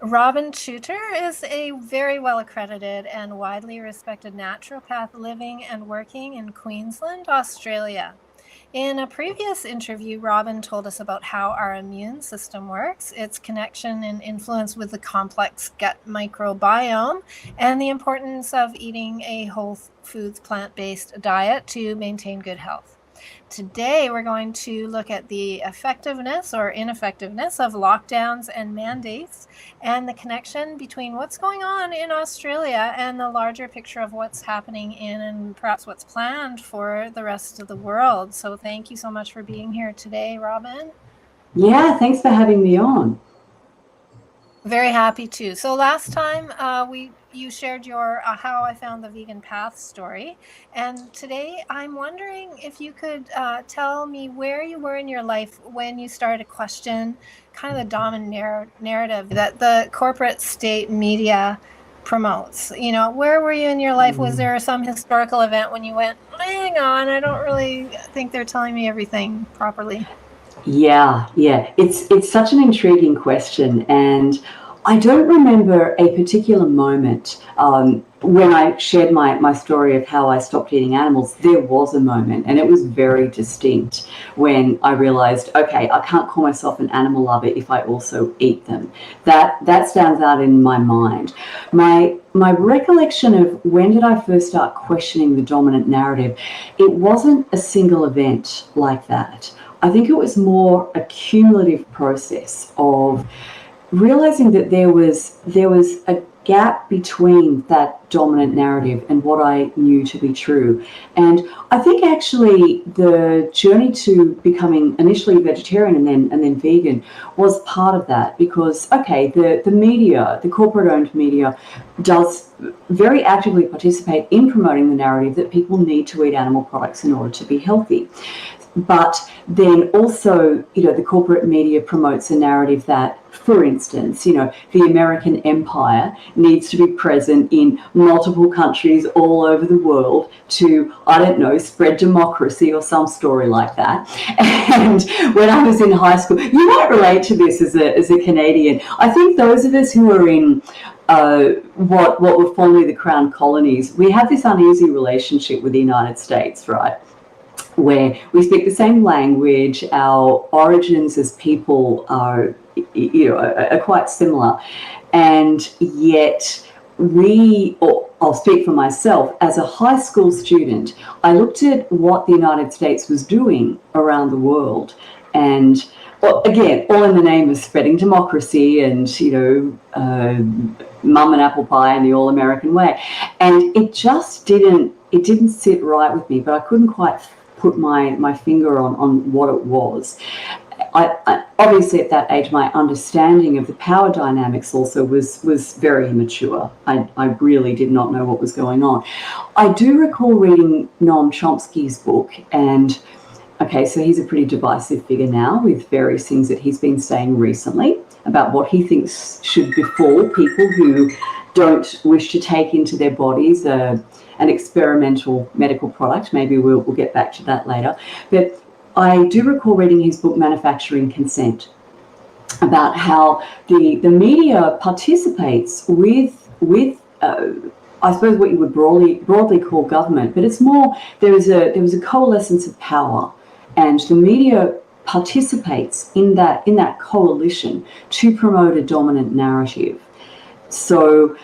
Robyn Chuter is a very well accredited and widely respected naturopath living and working in Queensland, Australia. In a previous interview, Robyn told us about how our immune system works, its connection and influence with the complex gut microbiome, and the importance of eating a whole foods plant-based diet to maintain good health. Today, we're going to look at the effectiveness or ineffectiveness of lockdowns and mandates and the connection between what's going on in Australia and the larger picture of what's happening in and perhaps what's planned for the rest of the world. So thank you so much for being here today, Robyn. Yeah, thanks for having me on. Very happy to. So last time you shared your how I found the vegan path story, and today I'm wondering if you could tell me where you were in your life when you started to question kind of the dominant narrative that the corporate state media promotes. You know, where were you in your life? Was there some historical event when you went, hang on, I don't really think they're telling me everything properly? Yeah. It's such an intriguing question, and I don't remember a particular moment when I shared my story of how I stopped eating animals. There was a moment, and it was very distinct, when I realized, okay, I can't call myself an animal lover if I also eat them. That stands out in my mind. My recollection of when did I first start questioning the dominant narrative, it wasn't a single event like that. I think it was more a cumulative process of realizing that there was a gap between that dominant narrative and what I knew to be true. And I think actually the journey to becoming initially vegetarian and then vegan was part of that, because okay, the media, the corporate owned media, does very actively participate in promoting the narrative that people need to eat animal products in order to be healthy. But then also, the corporate media promotes a narrative that, for instance, the American empire needs to be present in multiple countries all over the world to, I don't know, spread democracy or some story like that. And when I was in high school, you might relate to this as a Canadian. I think those of us who are in what were formerly the Crown colonies, we have this uneasy relationship with the United States, right? Where we speak the same language, our origins as people are quite similar, and yet I'll speak for myself, as a high school student, I looked at what the United States was doing around the world, and again, all in the name of spreading democracy and mum and apple pie and the all-American way, and it just didn't sit right with me. But I couldn't quite put my finger on what it was. I obviously at that age, my understanding of the power dynamics also was very immature. I really did not know what was going on. I do recall reading Noam Chomsky's book, and okay, so he's a pretty divisive figure now, with various things that he's been saying recently about what he thinks should befall people who don't wish to take into their bodies an experimental medical product. Maybe we'll get back to that later. But I do recall reading his book, Manufacturing Consent, about how the media participates with I suppose what you would broadly call government, but it's more, there was a coalescence of power, and the media participates in that coalition to promote a dominant narrative. So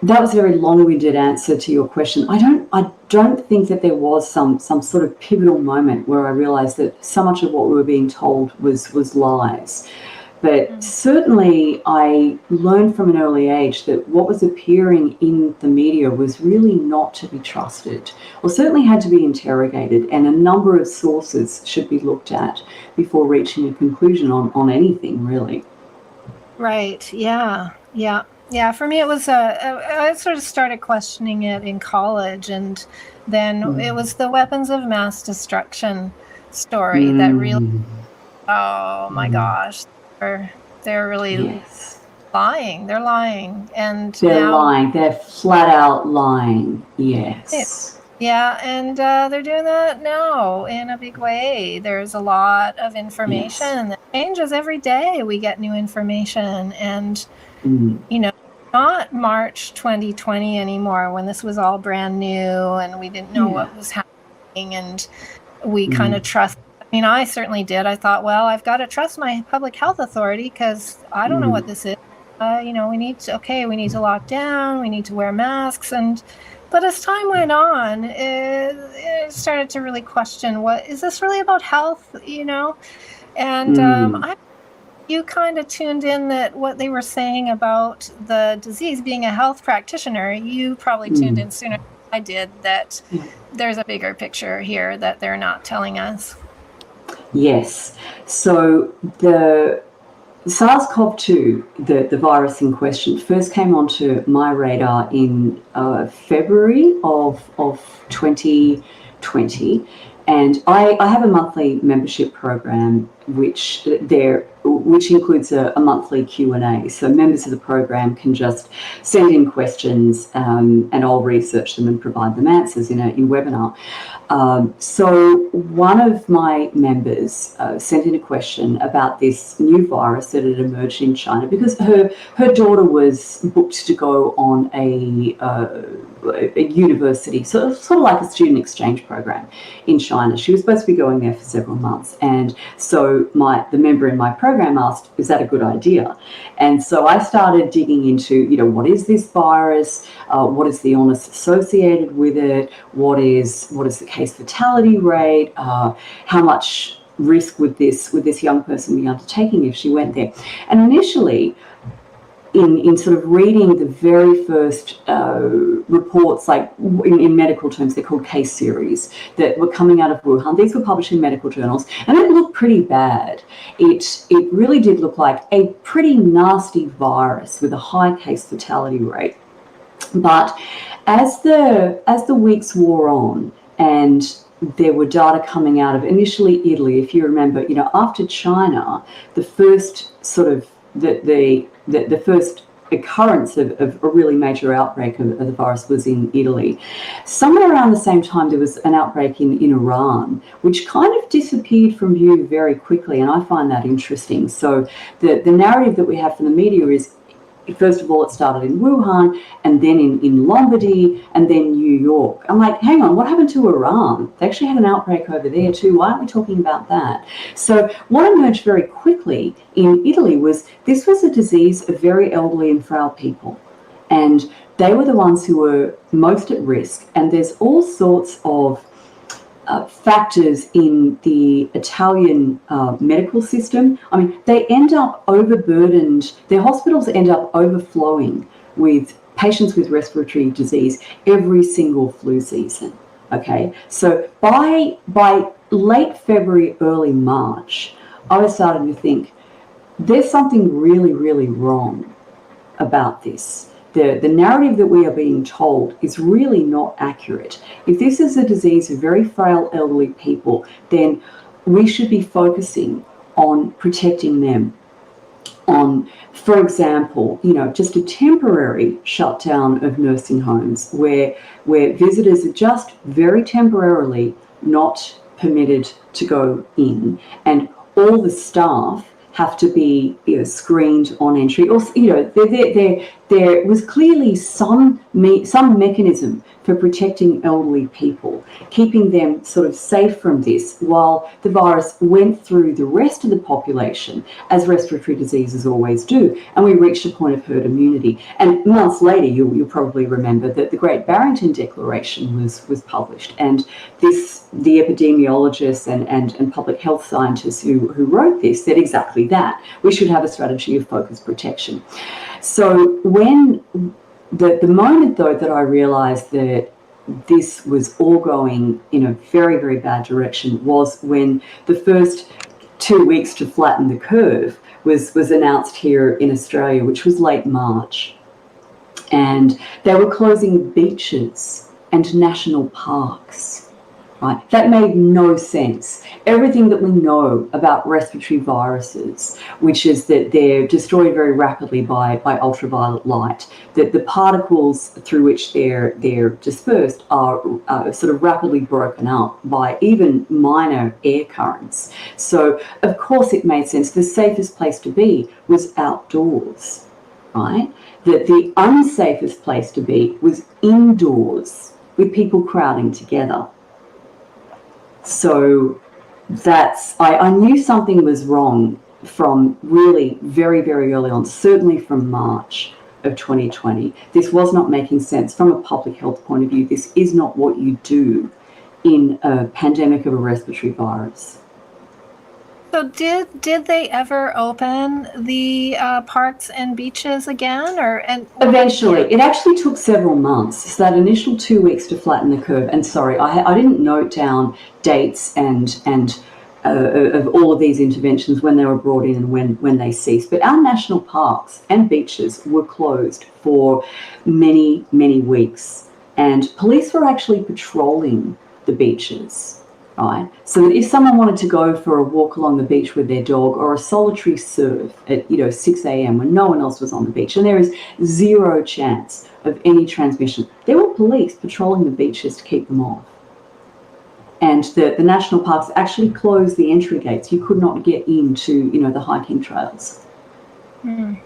that was a very long-winded answer to your question. I don't think that there was some sort of pivotal moment where I realized that so much of what we were being told was lies. But certainly I learned from an early age that what was appearing in the media was really not to be trusted, or certainly had to be interrogated, and a number of sources should be looked at before reaching a conclusion on anything, really. Right. Yeah. For me, it was I sort of started questioning it in college, and then it was the weapons of mass destruction story that really, oh my gosh, they're really lying. They're lying, and they're lying. They're flat out lying. Yes. Yeah, and they're doing that now in a big way. There's a lot of information that changes every day. We get new information, and you know, not March 2020 anymore, when this was all brand new and we didn't know what was happening, and we kind of trust. I mean, I certainly did. I thought, well, I've got to trust my public health authority because I don't know what this is. You know, we need to lock down, we need to wear masks. But as time went on, it started to really question, what is this really about health, you know? And you kind of tuned in that what they were saying about the disease, being a health practitioner, you probably tuned in sooner than I did, that there's a bigger picture here that they're not telling us. Yes. So the SARS-CoV-2, the virus in question, first came onto my radar in February of 2020, and I have a monthly membership program which includes a monthly Q&A. So members of the program can just send in questions, and I'll research them and provide them answers in webinar. So one of my members sent in a question about this new virus that had emerged in China, because her daughter was booked to go on a university, so sort of like a student exchange program in China. She was supposed to be going there for several months, and so the member in my program asked, "Is that a good idea?" And so I started digging into, what is this virus? What is the illness associated with it? What is the case fatality rate? How much risk would this young person be undertaking if she went there? And initially, in sort of reading the very first reports, like in medical terms, they're called case series, that were coming out of Wuhan. These were published in medical journals, and it looked pretty bad. It really did look like a pretty nasty virus with a high case fatality rate. But as the weeks wore on, and there were data coming out of initially Italy, if you remember, after China, the first sort of the first occurrence of a really major outbreak of the virus was in Italy. Somewhere around the same time, there was an outbreak in Iran, which kind of disappeared from view very quickly, and I find that interesting. So the narrative that we have from the media is, first of all, it started in Wuhan, and then in Lombardy, and then New York. I'm like, hang on, what happened to Iran? They actually had an outbreak over there too. Why aren't we talking about that? So what emerged very quickly in Italy was this was a disease of very elderly and frail people. And they were the ones who were most at risk. And there's all sorts of factors in the Italian medical system. I mean, they end up overburdened. Their hospitals end up overflowing with patients with respiratory disease every single flu season. Okay, so by late February, early March, I was starting to think there's something really, really wrong about this. The narrative that we are being told is really not accurate. If this is a disease of very frail elderly people, then we should be focusing on protecting them. On, for example, just a temporary shutdown of nursing homes where visitors are just very temporarily not permitted to go in, and all the staff have to be screened on entry. Or there was clearly some mechanism for protecting elderly people, keeping them sort of safe from this while the virus went through the rest of the population, as respiratory diseases always do, and we reached a point of herd immunity. And months later, you'll probably remember that the Great Barrington Declaration was published, and the epidemiologists and public health scientists who wrote this said exactly that. We should have a strategy of focused protection. So when the moment, though, that I realized that this was all going in a very, very bad direction was when the first 2 weeks to flatten the curve was announced here in Australia, which was late March. And they were closing beaches and national parks. Right? That made no sense. Everything that we know about respiratory viruses, which is that they're destroyed very rapidly by ultraviolet light, that the particles through which they're dispersed are sort of rapidly broken up by even minor air currents. So, of course, it made sense. The safest place to be was outdoors. right? That the unsafest place to be was indoors with people crowding together. So I knew something was wrong from really very, very early on, certainly from March of 2020. This was not making sense from a public health point of view. This is not what you do in a pandemic of a respiratory virus. So did they ever open the parks and beaches again, Eventually, it actually took several months. So that initial 2 weeks to flatten the curve. And sorry, I didn't note down dates and of all of these interventions, when they were brought in and when they ceased. But our national parks and beaches were closed for many, many weeks, and police were actually patrolling the beaches, right? So that if someone wanted to go for a walk along the beach with their dog, or a solitary surf at 6 a.m. when no one else was on the beach, and there is zero chance of any transmission, there were police patrolling the beaches to keep them off. And the national parks actually closed the entry gates. You could not get into, the hiking trails. Mm.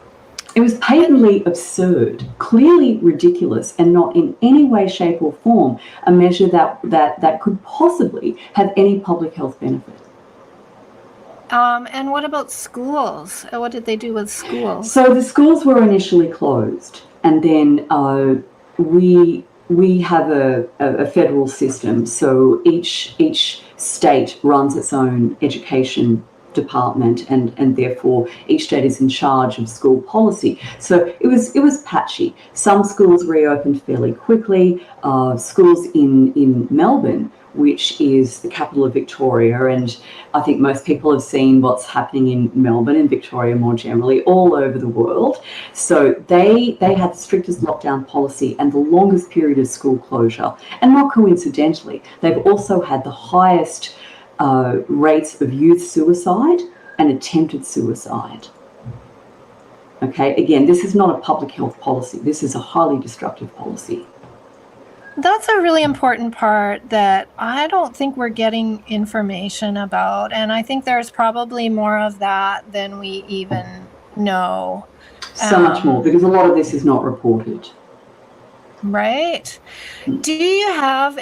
It was patently absurd, clearly ridiculous, and not in any way, shape, or form a measure that could possibly have any public health benefit. And what about schools? What did they do with schools? So the schools were initially closed, and then we have a federal system, so each state runs its own education department, and therefore each state is in charge of school policy. So it was patchy. Some schools reopened fairly quickly. Schools in Melbourne, which is the capital of Victoria, and I think most people have seen what's happening in Melbourne and Victoria more generally all over the world. So they had the strictest lockdown policy and the longest period of school closure. And not coincidentally, they've also had the highest rates of youth suicide and attempted suicide. Okay, again, this is not a public health policy. This is a highly destructive policy. That's a really important part that I don't think we're getting information about. And I think there's probably more of that than we even know. So much more, because a lot of this is not reported. Right. Do you have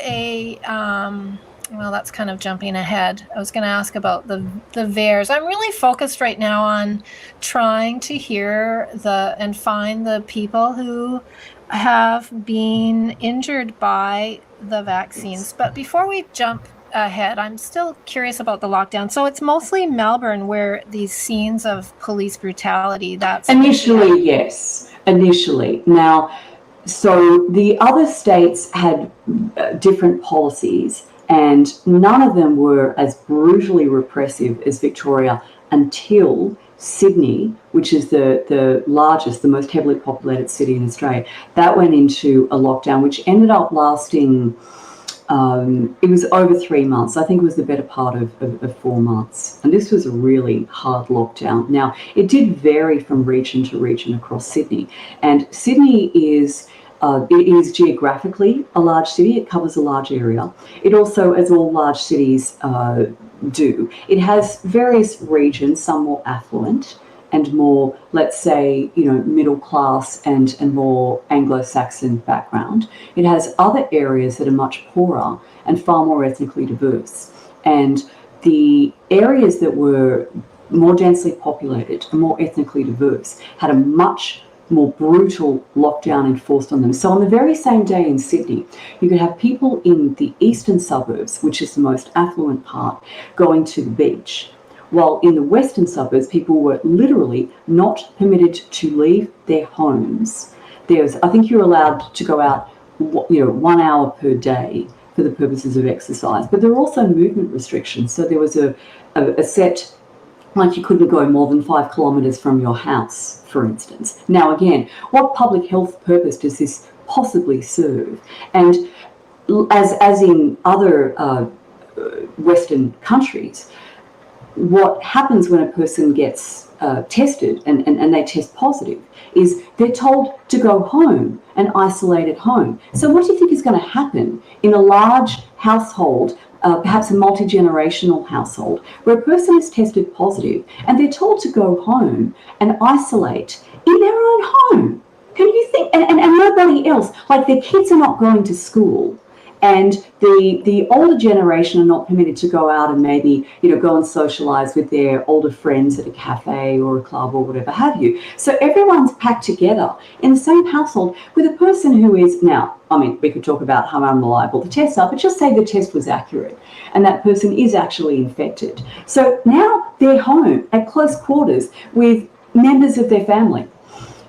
well, that's kind of jumping ahead. I was going to ask about the VAERS. I'm really focused right now on trying to hear and find the people who have been injured by the vaccines. But before we jump ahead, I'm still curious about the lockdown. So it's mostly Melbourne where these scenes of police brutality, that's... Initially, yes. Initially. Now, so the other states had different policies, and none of them were as brutally repressive as Victoria until Sydney, which is the largest, the most heavily populated city in Australia, that went into a lockdown, which ended up lasting, it was over 3 months. I think it was the better part of 4 months. And this was a really hard lockdown. Now, it did vary from region to region across Sydney. And Sydney is geographically a large city. It covers a large area. It also, as all large cities do, it has various regions, some more affluent and more, let's say, middle class and more Anglo-Saxon background. It has other areas that are much poorer and far more ethnically diverse. And the areas that were more densely populated and more ethnically diverse had a much more brutal lockdown enforced on them. So on the very same day in Sydney, you could have people in the eastern suburbs, which is the most affluent part, going to the beach, while in the western suburbs, people were literally not permitted to leave their homes. I think you're allowed to go out, 1 hour per day for the purposes of exercise, but there were also movement restrictions. So there was a set, like you couldn't go more than 5 kilometres from your house, for instance. Now, again, what public health purpose does this possibly serve? And as in other Western countries, what happens when a person gets tested and they test positive is they're told to go home and isolate at home. So what do you think is going to happen in a large household perhaps a multi-generational household where a person is tested positive and they're told to go home and isolate in their own home. Can you think? And nobody else, like their kids are not going to school, and the older generation are not permitted to go out and maybe, go and socialize with their older friends at a cafe or a club or whatever have you. So everyone's packed together in the same household with a person who is now, we could talk about how unreliable the tests are, but just say the test was accurate and that person is actually infected. So now they're home at close quarters with members of their family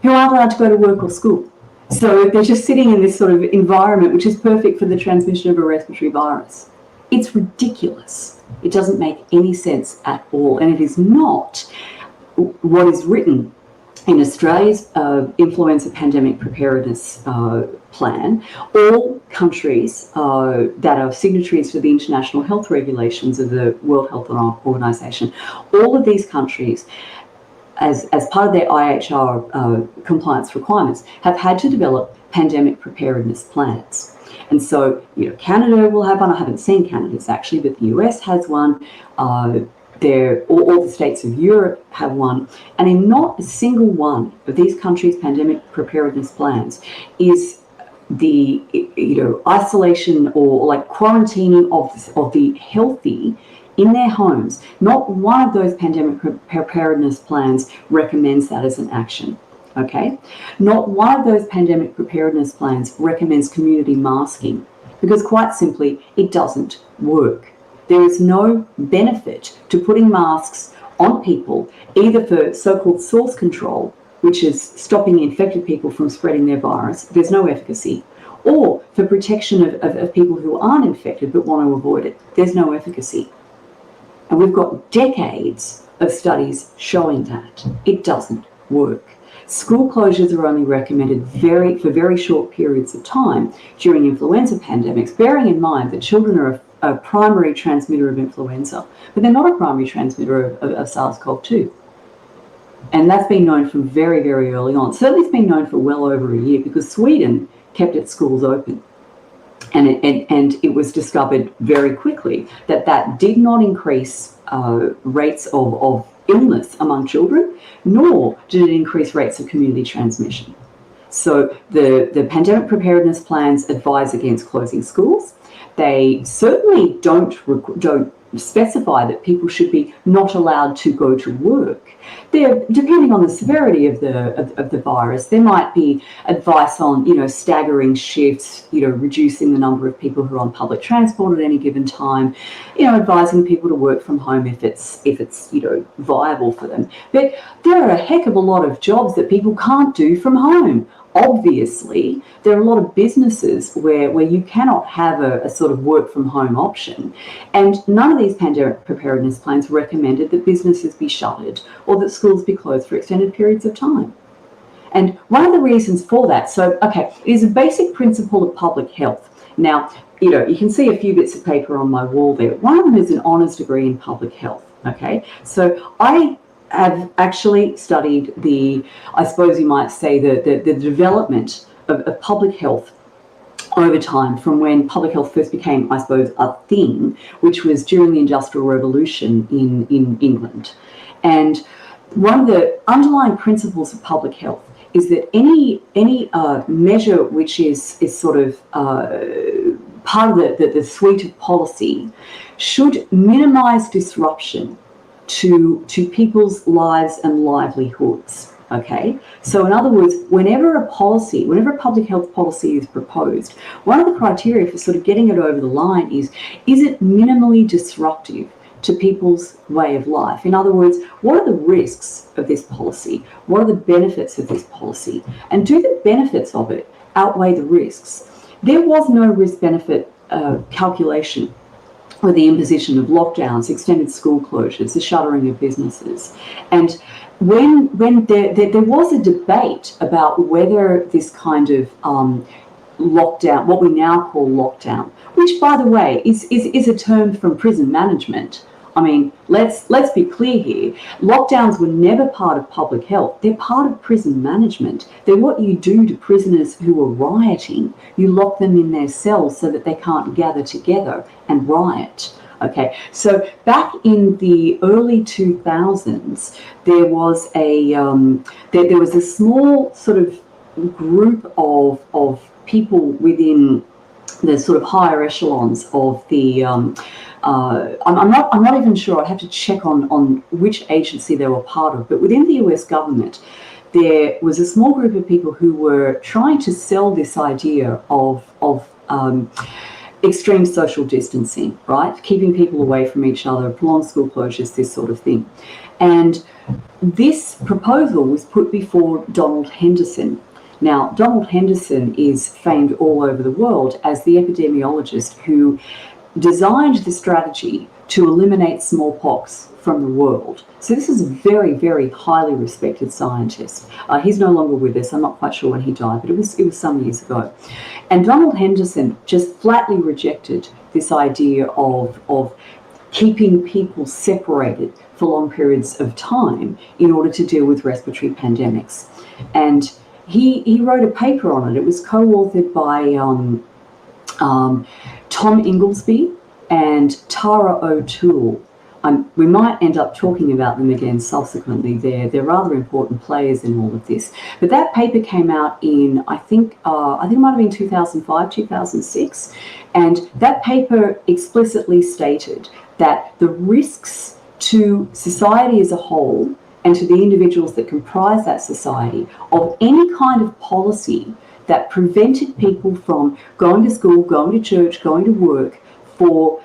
who aren't allowed to go to work or school. So they're just sitting in this sort of environment which is perfect for the transmission of a respiratory virus. It's ridiculous. It doesn't make any sense at all. And it is not what is written in Australia's influenza pandemic preparedness plan. All countries that are signatories to the international health regulations of the World Health Organization, all of these countries, as part of their IHR compliance requirements, have had to develop pandemic preparedness plans. And so, Canada will have one. I haven't seen Canada's actually, but the US has one. All the states of Europe have one. And in not a single one of these countries' pandemic preparedness plans is the isolation or like quarantining of the healthy in their homes. Not one of those pandemic preparedness plans recommends that as an action. Okay? Not one of those pandemic preparedness plans recommends community masking, because quite simply, it doesn't work. There is no benefit to putting masks on people, either for so-called source control, which is stopping infected people from spreading their virus. There's no efficacy. Or for protection of people who aren't infected but want to avoid it. There's no efficacy. And we've got decades of studies showing that it doesn't work. School closures are only recommended for very short periods of time during influenza pandemics, bearing in mind that children are a primary transmitter of influenza, but they're not a primary transmitter of SARS-CoV-2. And that's been known from very, very early on. Certainly it's been known for well over a year, because Sweden kept its schools open. And it was discovered very quickly that did not increase rates of illness among children, nor did it increase rates of community transmission. So the pandemic preparedness plans advise against closing schools. They certainly don't specify that people should be not allowed to go to work. Depending on the severity of the virus, there might be advice on staggering shifts, reducing the number of people who are on public transport at any given time, advising people to work from home if it's viable for them. But there are a heck of a lot of jobs that people can't do from home. Obviously, there are a lot of businesses where you cannot have a sort of work from home option, and none of these pandemic preparedness plans recommended that businesses be shuttered or that schools be closed for extended periods of time. And one of the reasons for that, it is a basic principle of public health. Now, you can see a few bits of paper on my wall there. One of them is an honours degree in public health. Okay, so I have actually studied I suppose you might say, the development of public health over time, from when public health first became, I suppose, a thing, which was during the Industrial Revolution in England. And one of the underlying principles of public health is that any measure which is sort of part of the suite of policy should minimise disruption to people's lives and livelihoods. Okay, so in other words, whenever a public health policy is proposed, one of the criteria for sort of getting it over the line is it minimally disruptive to people's way of life? In other words, what are the risks of this policy? What are the benefits of this policy? And do the benefits of it outweigh the risks? There was no risk-benefit calculation with the imposition of lockdowns, extended school closures, the shuttering of businesses. And when there was a debate about whether this kind of lockdown, what we now call lockdown, which, by the way, is a term from prison management. I mean, let's be clear here. Lockdowns were never part of public health. They're part of prison management. They're what you do to prisoners who are rioting. You lock them in their cells so that they can't gather together and riot. Okay, so back in the early 2000s, there was a small sort of group of people within the sort of higher echelons of the. I'm not even sure. I have to check on which agency they were part of, but within the US government, there was a small group of people who were trying to sell this idea of extreme social distancing, right? Keeping people away from each other, prolonged school closures, this sort of thing. And this proposal was put before Donald Henderson. Now, Donald Henderson is famed all over the world as the epidemiologist who designed the strategy to eliminate smallpox from the world. So this is a very, very highly respected scientist. He's no longer with us. I'm not quite sure when he died, but it was some years ago. And Donald Henderson just flatly rejected this idea of keeping people separated for long periods of time in order to deal with respiratory pandemics. And he wrote a paper on it. It was co-authored by Tom Inglesby and Tara O'Toole. We might end up talking about them again subsequently. They're rather important players in all of this. But that paper came out in, I think it might have been 2005, 2006. And that paper explicitly stated that the risks to society as a whole and to the individuals that comprise that society of any kind of policy that prevented people from going to school, going to church, going to work for,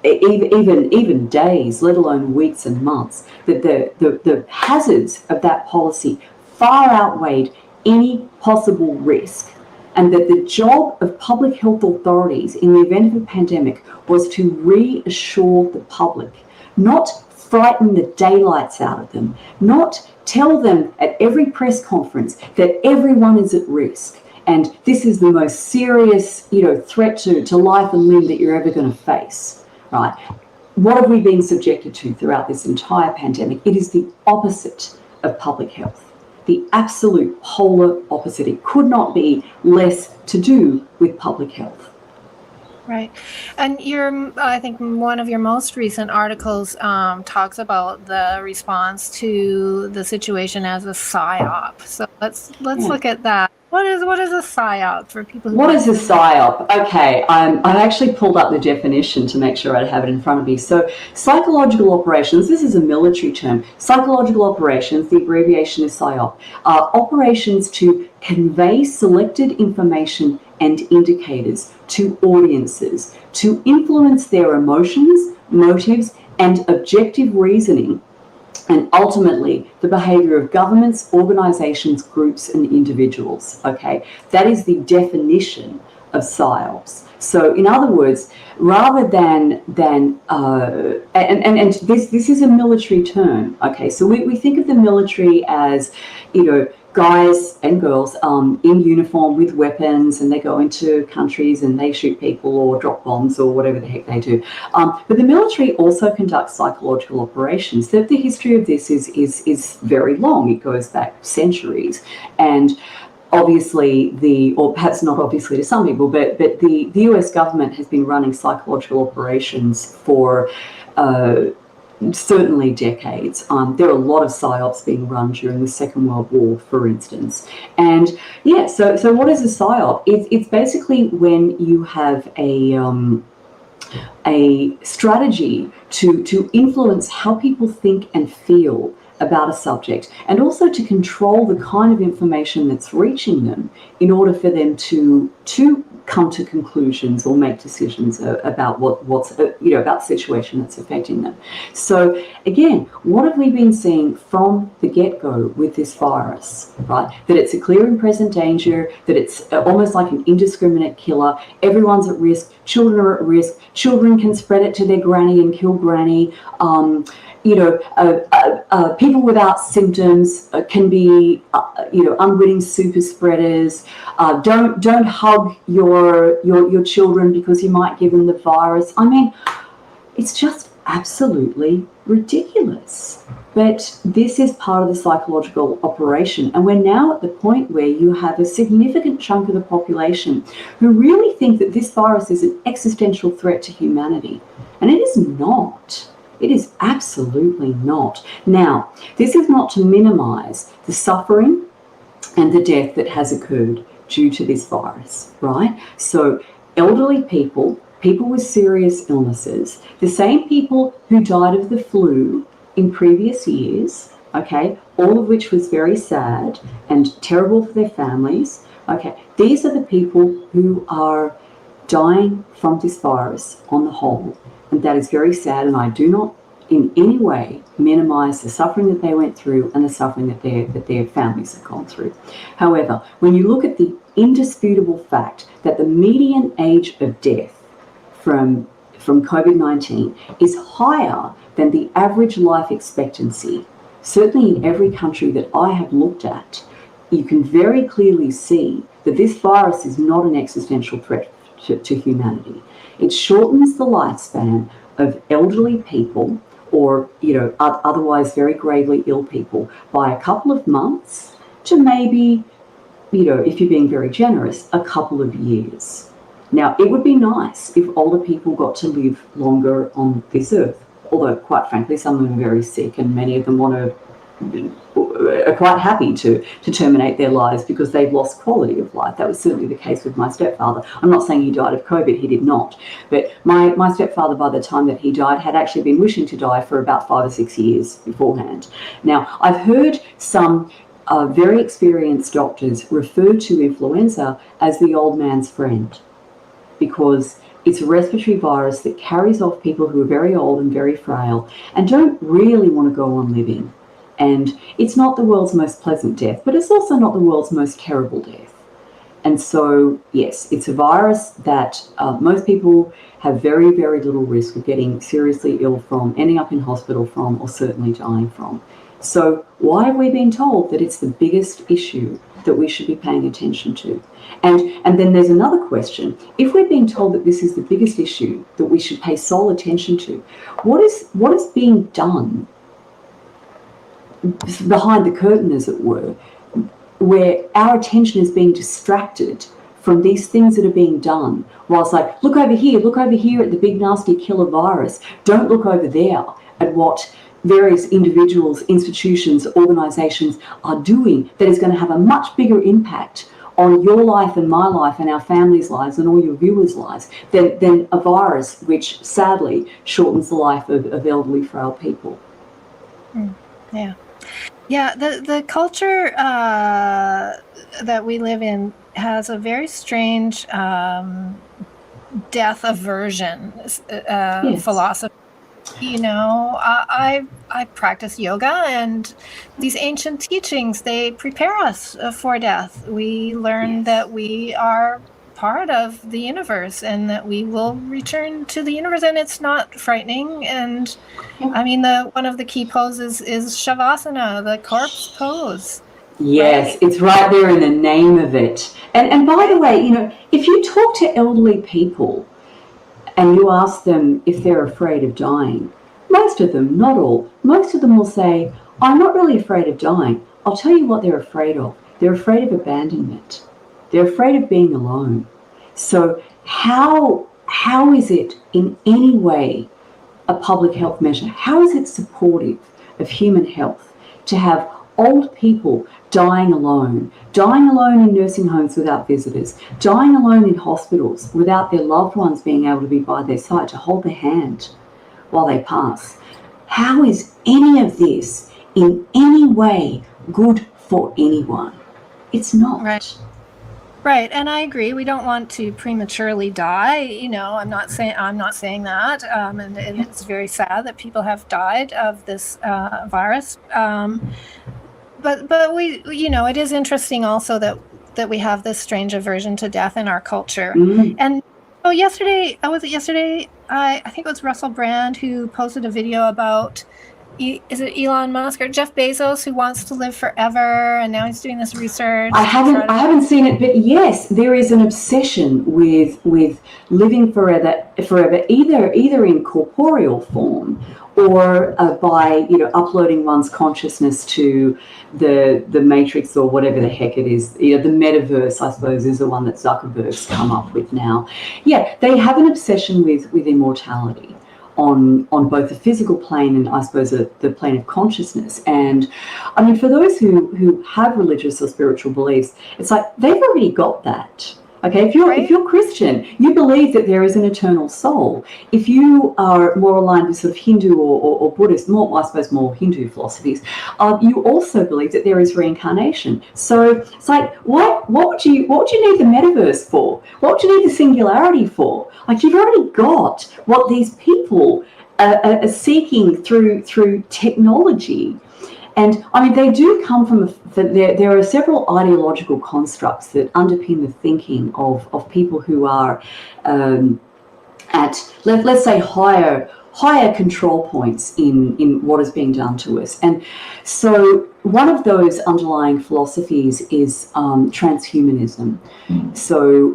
even days, let alone weeks and months, that the hazards of that policy far outweighed any possible risk, and that the job of public health authorities in the event of a pandemic was to reassure the public, not frighten the daylights out of them, not tell them at every press conference that everyone is at risk and this is the most serious, threat to life and limb that you're ever going to face, right? What have we been subjected to throughout this entire pandemic? It is the opposite of public health, the absolute polar opposite. It could not be less to do with public health. Right. And I think one of your most recent articles talks about the response to the situation as a PSYOP. So let's look at that. What is a PSYOP for people who... What is a PSYOP? Okay, I've actually pulled up the definition to make sure I have it in front of me. So psychological operations, this is a military term. Psychological operations, the abbreviation is PSYOP, are operations to convey selected information and indicators to audiences, to influence their emotions, motives, and objective reasoning, and ultimately the behavior of governments, organizations, groups, and individuals. Okay, that is the definition of PSYOPs. So in other words, rather than this is a military term. Okay, so we think of the military as, guys and girls in uniform with weapons, and they go into countries and they shoot people or drop bombs or whatever the heck they do. But the military also conducts psychological operations. The history of this is very long. It goes back centuries. And obviously or perhaps not obviously to some people, but the US government has been running psychological operations for certainly decades. There are a lot of PSYOPs being run during the Second World War, for instance. And yeah, so what is a PSYOP? It's basically when you have a strategy to influence how people think and feel about a subject, and also to control the kind of information that's reaching them in order for them to come to conclusions or make decisions about what's about the situation that's affecting them. So again, what have we been seeing from the get-go with this virus, right? That it's a clear and present danger, that it's almost like an indiscriminate killer. Everyone's at risk. Children are at risk. Children can spread it to their granny and kill granny. People without symptoms can be, unwitting super spreaders. Don't hug your children because you might give them the virus. I mean, it's just absolutely ridiculous. But this is part of the psychological operation. And we're now at the point where you have a significant chunk of the population who really think that this virus is an existential threat to humanity. And it is not. It is absolutely not. Now, this is not to minimize the suffering and the death that has occurred due to this virus, right? So elderly people, people with serious illnesses, the same people who died of the flu in previous years, okay, all of which was very sad and terrible for their families, okay, these are the people who are dying from this virus on the whole. And that is very sad, and I do not in any way minimize the suffering that they went through and the suffering that their families have gone through. However, when you look at the indisputable fact that the median age of death from COVID-19 is higher than the average life expectancy, certainly in every country that I have looked at, you can very clearly see that this virus is not an existential threat to humanity. It shortens the lifespan of elderly people or, otherwise very gravely ill people by a couple of months to maybe, if you're being very generous, a couple of years. Now, it would be nice if older people got to live longer on this earth, although, quite frankly, some of them are very sick and many of them are quite happy to terminate their lives because they've lost quality of life. That was certainly the case with my stepfather. I'm not saying he died of COVID, he did not. But my stepfather, by the time that he died, had actually been wishing to die for about 5 or 6 years beforehand. Now, I've heard some very experienced doctors refer to influenza as the old man's friend, because it's a respiratory virus that carries off people who are very old and very frail and don't really want to go on living. And it's not the world's most pleasant death, but it's also not the world's most terrible death. And so, yes, it's a virus that most people have very, very little risk of getting seriously ill from, ending up in hospital from, or certainly dying from. So why have we been told that it's the biggest issue that we should be paying attention to? And then there's another question. If we're being told that this is the biggest issue that we should pay sole attention to, what is being done behind the curtain, as it were, where our attention is being distracted from these things that are being done, whilst like, look over here at the big nasty killer virus, don't look over there at what various individuals, institutions, organisations are doing that is going to have a much bigger impact on your life and my life and our families' lives and all your viewers' lives than a virus which sadly shortens the life of elderly, frail people. Yeah. Yeah, the culture that we live in has a very strange death aversion philosophy. I practice yoga, and these ancient teachings, they prepare us for death. We learn that we are part of the universe and that we will return to the universe, and it's not frightening. And I mean, one of the key poses is Shavasana, the corpse pose. Yes, right? It's right there in the name of it. And by the way, if you talk to elderly people and you ask them if they're afraid of dying, most of them, not all, most of them will say, I'm not really afraid of dying. I'll tell you what they're afraid of. They're afraid of abandonment. They're afraid of being alone. So how is it in any way a public health measure? How is it supportive of human health to have old people dying alone in nursing homes without visitors, dying alone in hospitals without their loved ones being able to be by their side to hold their hand while they pass? How is any of this in any way good for anyone? It's not. Right, and I agree. We don't want to prematurely die. I'm not saying that, and it's very sad that people have died of this virus. But we, it is interesting also that we have this strange aversion to death in our culture. Mm-hmm. And yesterday? I think it was Russell Brand who posted a video about, is it Elon Musk or Jeff Bezos who wants to live forever, and now he's doing this research? I haven't seen it, but yes, there is an obsession with living forever, either in corporeal form or by uploading one's consciousness to the matrix or whatever the heck it is. The metaverse, I suppose, is the one that Zuckerberg's come up with now. Yeah, they have an obsession with immortality on both the physical plane and I suppose the plane of consciousness. And I mean, for those who have religious or spiritual beliefs, it's like they've already got that. Okay, if you're Christian, you believe that there is an eternal soul. If you are more aligned with sort of Hindu or Buddhist, I suppose more Hindu philosophies, you also believe that there is reincarnation. So it's like, what would you need the metaverse for? What would you need the singularity for? Like, you've already got what these people are seeking through technology. And I mean, they do come from, there are several ideological constructs that underpin the thinking of people who are at, let's say, higher control points in what is being done to us. And so one of those underlying philosophies is transhumanism. So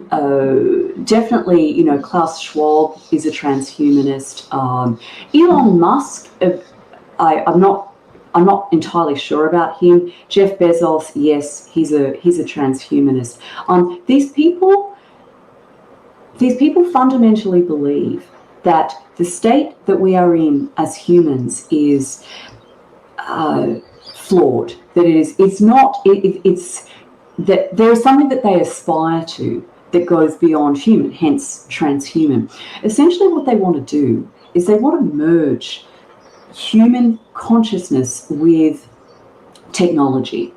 definitely, Klaus Schwab is a transhumanist. Elon Musk, I'm not entirely sure about him. Jeff Bezos, yes, he's a transhumanist. These people fundamentally believe that the state that we are in as humans is flawed. That it's that there is something that they aspire to that goes beyond human, hence transhuman. Essentially, what they want to do is they want to merge human consciousness with technology.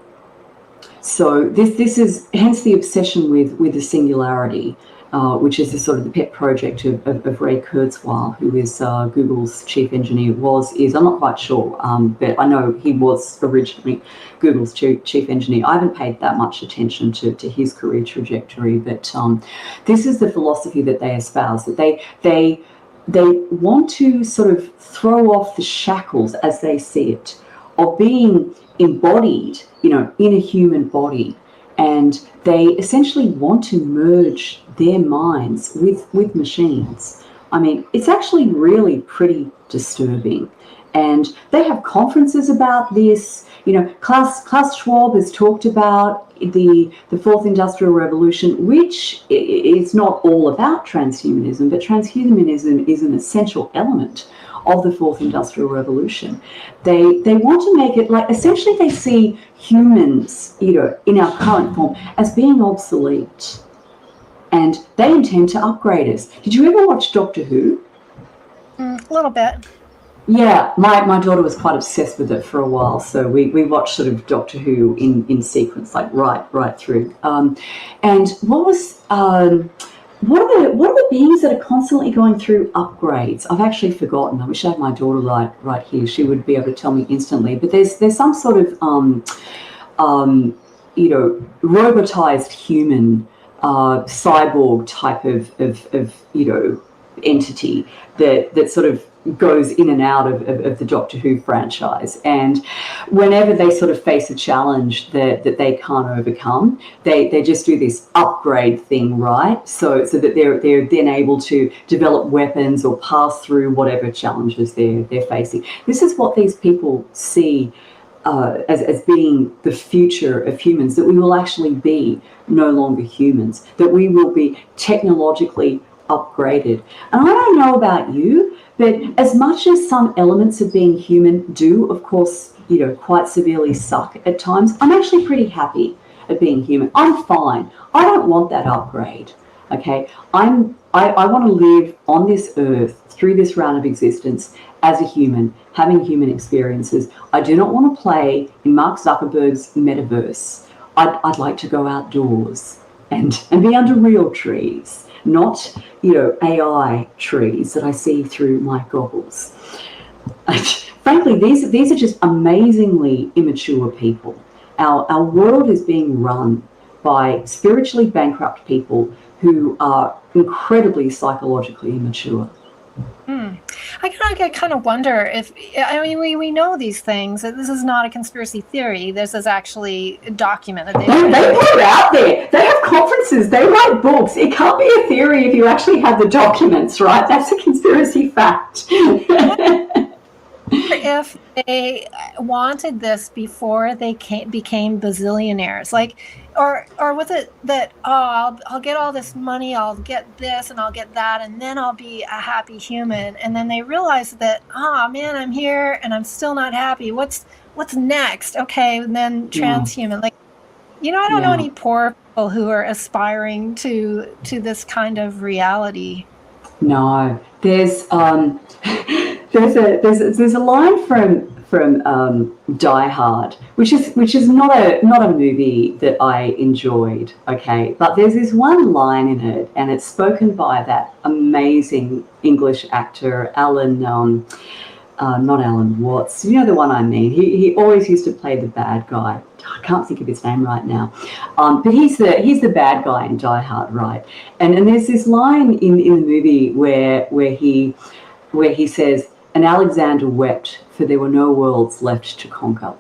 So this is hence the obsession with the singularity, which is the sort of the pet project of Ray Kurzweil, who is Google's chief engineer. I'm not quite sure, but I know he was originally Google's chief engineer. I haven't paid that much attention to his career trajectory, but this is the philosophy that they espouse, that they want to sort of throw off the shackles, as they see it, of being embodied, in a human body. And they essentially want to merge their minds with machines. I mean, it's actually really pretty disturbing. And they have conferences about this. Klaus Schwab has talked about the fourth industrial revolution, which is not all about transhumanism, but transhumanism is an essential element of the fourth industrial revolution. They want to make it like, essentially they see humans, in our current form as being obsolete, and they intend to upgrade us. Did you ever watch Doctor Who? A little bit. Yeah, my daughter was quite obsessed with it for a while, so we watched sort of Doctor Who in sequence, like right through. And what are the beings that are constantly going through upgrades? I've actually forgotten. I wish I had my daughter right here. She would be able to tell me instantly. But there's some sort of robotized human cyborg type of entity that sort of goes in and out of the Doctor Who franchise. And whenever they sort of face a challenge that they can't overcome, they just do this upgrade thing, right? So that they're then able to develop weapons or pass through whatever challenges they're facing. This is what these people see as being the future of humans, that we will actually be no longer humans, that we will be technologically upgraded. And I don't know about you, but as much as some elements of being human do, of course, quite severely suck at times, I'm actually pretty happy at being human. I'm fine. I don't want that upgrade. Okay, I want to live on this earth through this round of existence as a human, having human experiences. I do not want to play in Mark Zuckerberg's metaverse. I'd like to go outdoors and be under real trees, not AI trees that I see through my goggles. Frankly, these are just amazingly immature people. Our world is being run by spiritually bankrupt people who are incredibly psychologically immature. I kind of wonder if, I mean, we know these things. This is not a conspiracy theory. This is actually documented. They put it out there. They have conferences. They write books. It can't be a theory if you actually have the documents, right? That's a conspiracy fact. If they wanted this before they became bazillionaires, like, or was it that, I'll get all this money, I'll get this and I'll get that, and then I'll be a happy human, and then they realize that, man, I'm here and I'm still not happy. What's next? Okay, and then transhuman. Like, I don't know any poor people who are aspiring to this kind of reality. No, there's there's a line from Die Hard, which is not a movie that I enjoyed. Okay, but there's this one line in it, and it's spoken by that amazing English actor Alan. Not Alan Watts. You know the one I mean. He always used to play the bad guy. I can't think of his name right now. But he's the bad guy in Die Hard, right? And there's this line in the movie where he says, "And Alexander wept, for there were no worlds left to conquer."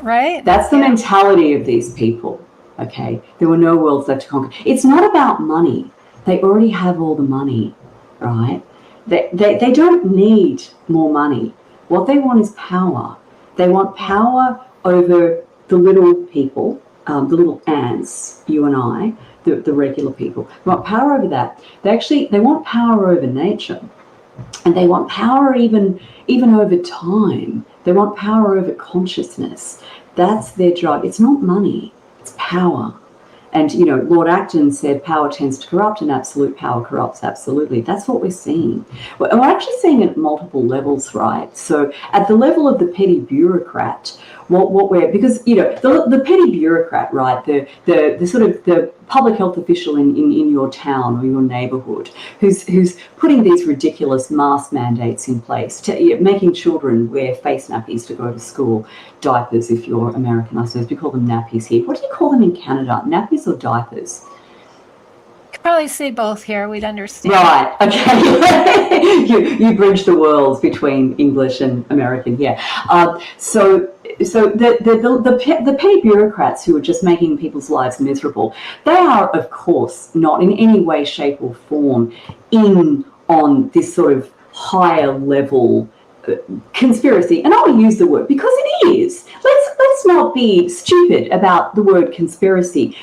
Right. That's the mentality of these people. Okay, there were no worlds left to conquer. It's not about money. They already have all the money, right? They don't need more money. What they want is power. They want power over the little people, the little ants, you and I, the regular people. They want power over that. They want power over nature, and they want power even over time. They want power over consciousness. That's their drive. It's not money. It's power. And, Lord Acton said power tends to corrupt and absolute power corrupts absolutely. That's what we're seeing. And we're actually seeing it at multiple levels, right? So at the level of the petty bureaucrat, because the petty bureaucrat, right, the sort of the public health official in your town or your neighbourhood who's putting these ridiculous mask mandates in place, making children wear face nappies to go to school, diapers if you're American, I suppose we call them nappies here. What do you call them in Canada? Nappies or diapers? Could probably say both here. We'd understand. Right. Okay. you bridge the worlds between English and American here. So the petty bureaucrats who are just making people's lives miserable, they are, of course, not in any way, shape, or form in on this sort of higher level conspiracy. And I'll use the word because it is. Let's not be stupid about the word conspiracy.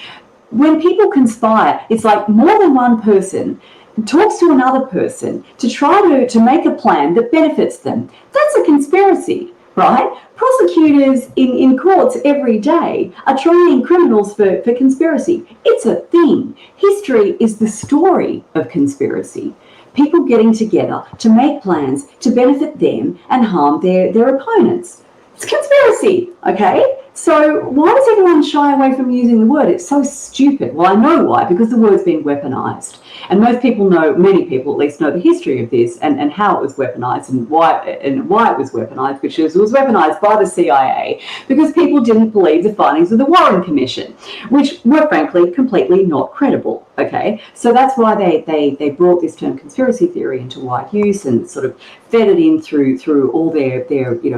When people conspire, it's like more than one person talks to another person to try to make a plan that benefits them. That's a conspiracy, right? Prosecutors in courts every day are trying criminals for conspiracy. It's a thing. History is the story of conspiracy. People getting together to make plans to benefit them and harm their opponents. It's conspiracy, okay? So why does everyone shy away from using the word? It's so stupid. Well, I know why, because the word's been weaponized. And most people know, many people at least know the history of this and how it was weaponized and why it was weaponized, which is it was weaponized by the CIA because people didn't believe the findings of the Warren Commission, which were frankly completely not credible. Okay, so that's why they brought this term conspiracy theory into wide use and sort of fed it in through all their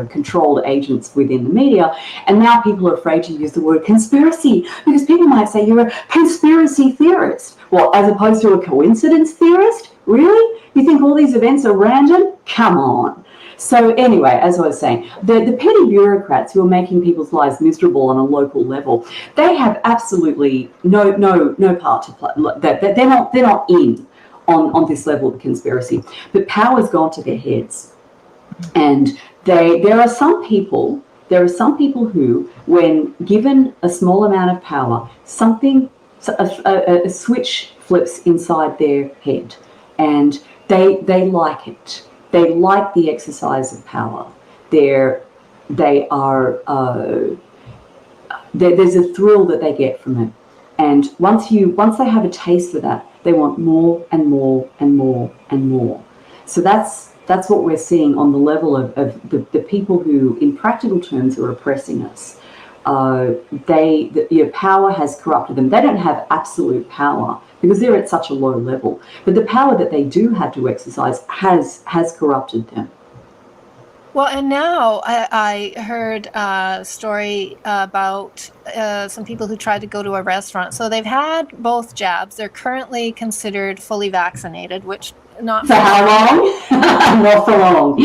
controlled agents within the media. And now people are afraid to use the word conspiracy because people might say you're a conspiracy theorist. Well, as opposed to a coincidence theorist? Really? You think all these events are random? Come on. So anyway, as I was saying, the petty bureaucrats who are making people's lives miserable on a local level, they have absolutely no part to play. They're not in on this level of conspiracy. But power's gone to their heads, and there are some people who, when given a small amount of power, a switch flips inside their head, and they like it. They like the exercise of power. There's a thrill that they get from it, and once they have a taste for that, they want more and more and more and more. So that's what we're seeing on the level of the people who, in practical terms, are oppressing us. your power has corrupted them. They don't have absolute power because they're at such a low level, but the power that they do have to exercise has corrupted them. Well, and now I heard a story about some people who tried to go to a restaurant. So they've had both jabs. They're currently considered fully vaccinated, which not for how long? Not for long.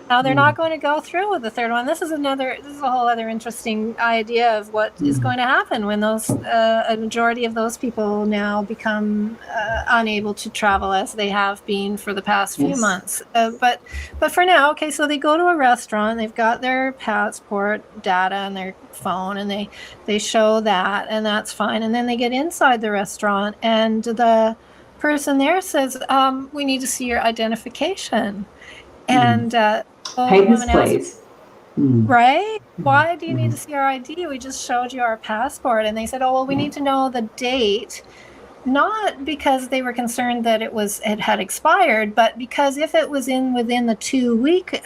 Now they're not going to go through with the third one. This is a whole other interesting idea of what is going to happen when those a majority of those people now become unable to travel as they have been for the past few months. But for now, okay, so they go to a restaurant, they've got their passport data and their phone, and they show that, and that's fine. And then they get inside the restaurant, and the person there says, "We need to see your identification." And papers, please. Right? Why do you need to see our ID? We just showed you our passport. And they said, "Oh, well, we need to know the date." Not because they were concerned that it had expired, but because if it was within the 2-week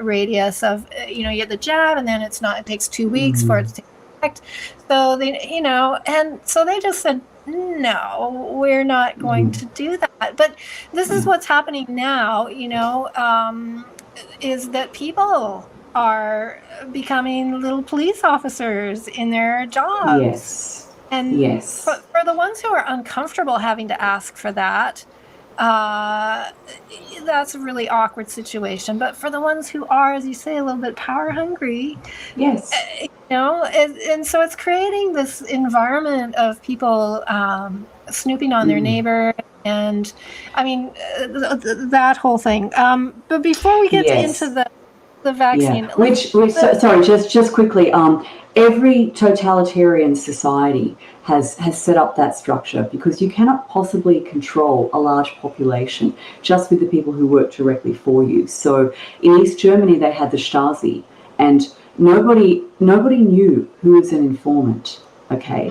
radius of, you get the jab, and then it takes 2 weeks for it to take effect. So and so they just said, "No, we're not going to do that." But this is what's happening now, is that people are becoming little police officers in their jobs. Yes. And yes. For the ones who are uncomfortable having to ask for that, that's a really awkward situation. But for the ones who are, as you say, a little bit power hungry, yes, and so it's creating this environment of people snooping on their neighbor, and I mean that whole thing. But before we get into the vaccine, sorry, just quickly, every totalitarian society has set up that structure because you cannot possibly control a large population just with the people who work directly for you. So in East Germany, they had the Stasi, and nobody knew who was an informant. Okay.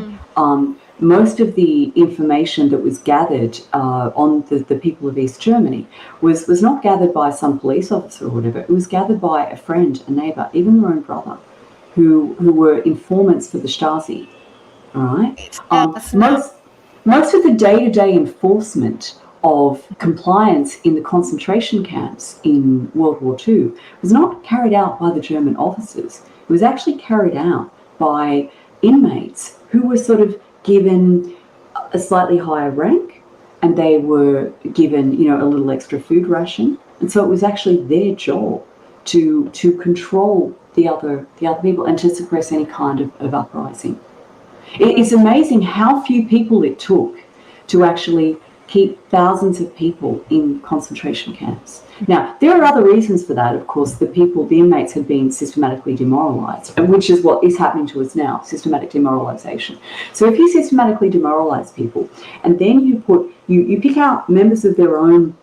Most of the information that was gathered on the people of East Germany was not gathered by some police officer or whatever. It was gathered by a friend, a neighbour, even their own brother, who were informants for the Stasi. All right. Most of the day-to-day enforcement of compliance in the concentration camps in World War II was not carried out by the German officers. It was actually carried out by inmates who were sort of given a slightly higher rank, and they were given, a little extra food ration. And so it was actually their job to control the other people and to suppress any kind of uprising. It's amazing how few people it took to actually keep thousands of people in concentration camps. Now, there are other reasons for that. Of course, the inmates had been systematically demoralized, which is what is happening to us now, systematic demoralization. So if you systematically demoralize people, and then you pick out members of their own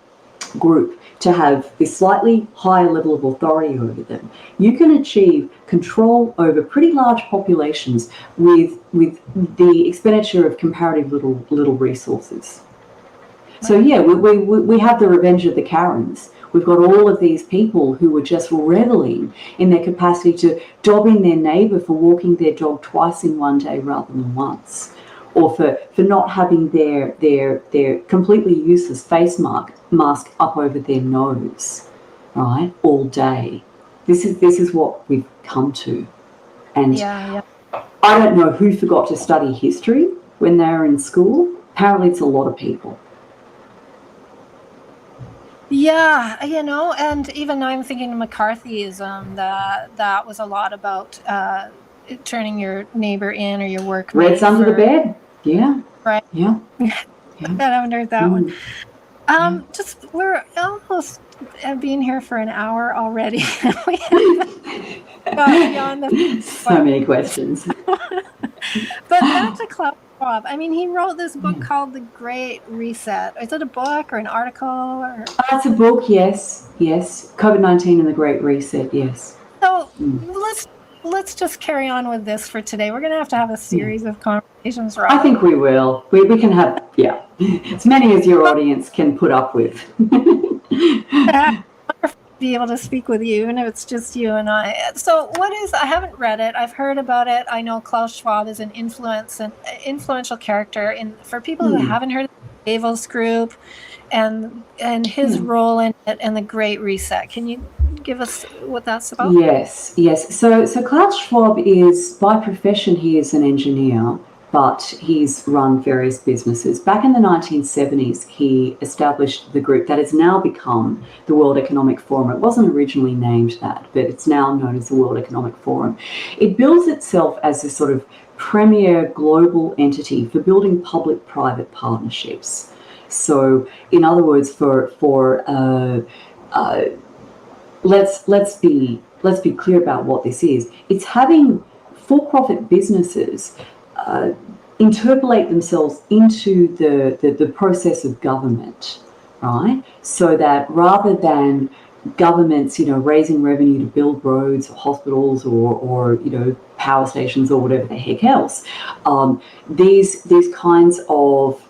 group to have this slightly higher level of authority over them, you can achieve control over pretty large populations with the expenditure of comparative little resources. So yeah, we have the revenge of the Karens. We've got all of these people who were just reveling in their capacity to dob in their neighbour for walking their dog twice in one day rather than once, or for not having their completely useless face mask up over their nose, right, all day. This is what we've come to. And I don't know who forgot to study history when they were in school. Apparently it's a lot of people. Yeah, and even I'm thinking of McCarthyism, that was a lot about turning your neighbor in or your workmate. Reds under the bed. Yeah. Right. Yeah. I haven't heard that one. Just we're almost being here for an hour already. We got beyond the so many questions. But back to Klaus Schwab. I mean, he wrote this book called The Great Reset. Is it a book or an article? Or? It's a book, yes. COVID-19 and the Great Reset, yes. So let's just carry on with this for today. We're going to have a series of conversations, right? I think we will. We can have, as many as your audience can put up with. be able to speak with you, even if it's just you and I. So I haven't read it. I've heard about it. I know Klaus Schwab is an influential character for people who haven't heard of the Davos Group and his role in it and the Great Reset. Can you give us what that's about? Yes. So Klaus Schwab is, by profession, he is an engineer, but he's run various businesses. Back in the 1970s, he established the group that has now become the World Economic Forum. It wasn't originally named that, but it's now known as the World Economic Forum. It bills itself as a sort of premier global entity for building public-private partnerships. So, in other words, let's be clear about what this is. It's having for-profit businesses interpolate themselves into the process of government, right? So that rather than governments, raising revenue to build roads or hospitals or power stations or whatever the heck else, these kinds of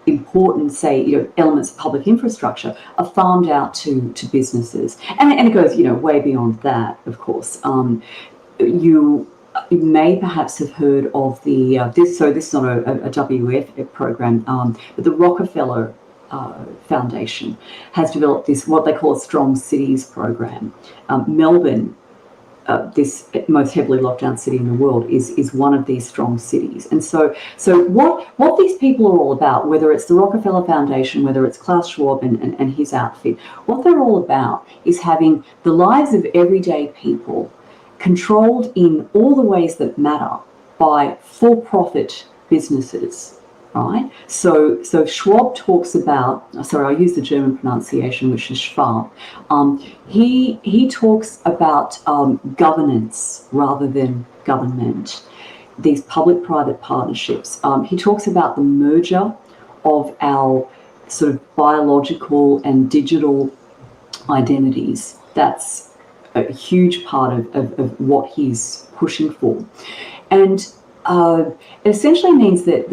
important, say, elements of public infrastructure are farmed out to businesses, and it goes, way beyond that. Of course, you may perhaps have heard of the this. So this is not a WF program, but the Rockefeller Foundation has developed this, what they call a Strong Cities program. Melbourne, this most heavily locked down city in the world, is one of these strong cities. And so what these people are all about, whether it's the Rockefeller Foundation, whether it's Klaus Schwab and his outfit, what they're all about is having the lives of everyday people controlled in all the ways that matter by for-profit businesses. Right, so Schwab talks about. Sorry, I'll use the German pronunciation, which is Schwab. He talks about governance rather than government. These public-private partnerships. He talks about the merger of our sort of biological and digital identities. That's a huge part of what he's pushing for, and it essentially means that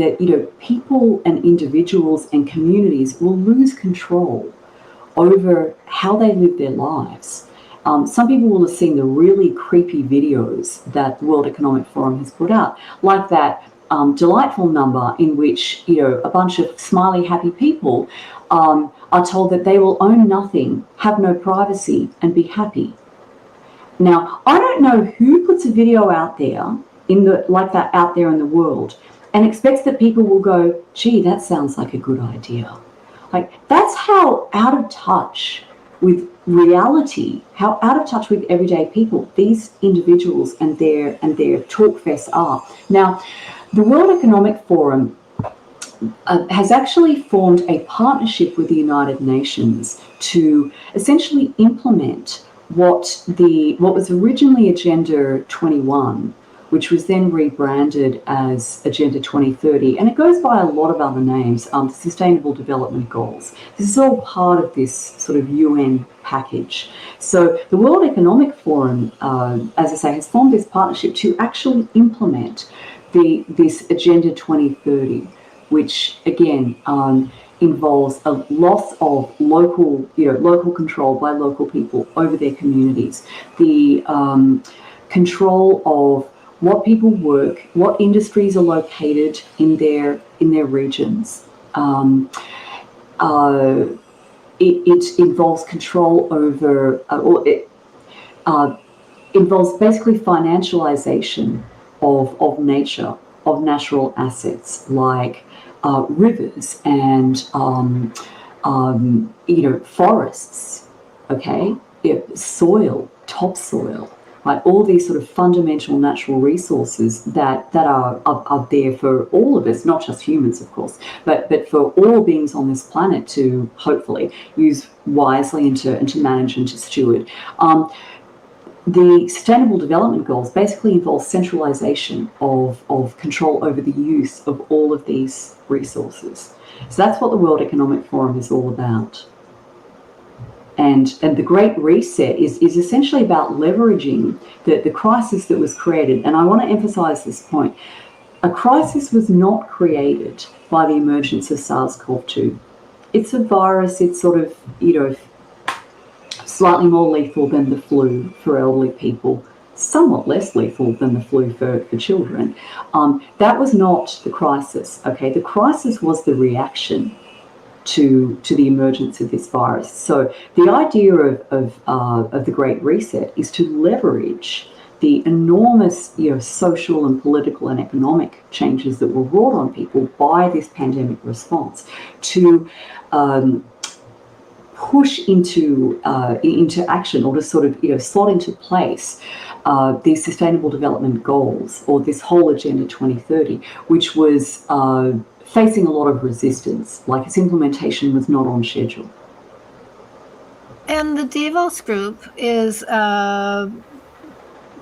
people and individuals and communities will lose control over how they live their lives. Some people will have seen the really creepy videos that the World Economic Forum has put out, like that delightful number in which a bunch of smiley, happy people are told that they will own nothing, have no privacy, and be happy. Now, I don't know who puts a video out there like that out there in the world and expects that people will go, gee, that sounds like a good idea. Like, that's how out of touch with reality, how out of touch with everyday people these individuals and their talk fests are. Now, the World Economic Forum has actually formed a partnership with the United Nations to essentially implement what was originally Agenda 21, which was then rebranded as Agenda 2030, and it goes by a lot of other names, the Sustainable Development Goals. This is all part of this sort of UN package. So the World Economic Forum, as I say, has formed this partnership to actually implement this Agenda 2030, which again involves a loss of local control by local people over their communities, the control of what people work, what industries are located in their regions. It involves control over, involves basically financialization of nature, of natural assets like rivers and forests. Okay, soil, topsoil. Right, all these sort of fundamental natural resources that are there for all of us, not just humans, of course, but for all beings on this planet to hopefully use wisely and to manage and to steward. The Sustainable Development Goals basically involve centralization of control over the use of all of these resources. So that's what the World Economic Forum is all about. And the Great Reset is essentially about leveraging the crisis that was created. And I want to emphasize this point. A crisis was not created by the emergence of SARS-CoV-2. It's a virus. It's sort of, slightly more lethal than the flu for elderly people, somewhat less lethal than the flu for children. That was not the crisis, okay? The crisis was the reaction to the emergence of this virus. So the idea of the Great Reset is to leverage the enormous, social and political and economic changes that were wrought on people by this pandemic response to push into action, or to sort of slot into place these Sustainable Development Goals, or this whole Agenda 2030, which was facing a lot of resistance, like its implementation was not on schedule. And the Davos Group is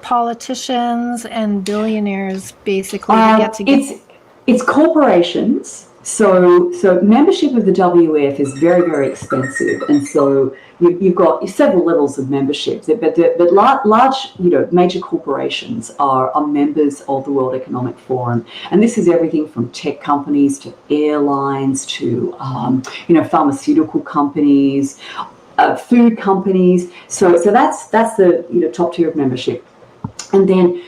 politicians and billionaires basically get together. It's corporations. So membership of the WEF is very, very expensive, and so you've got several levels of membership. But large, major corporations are members of the World Economic Forum, and this is everything from tech companies to airlines to pharmaceutical companies, food companies. So that's the top tier of membership, and then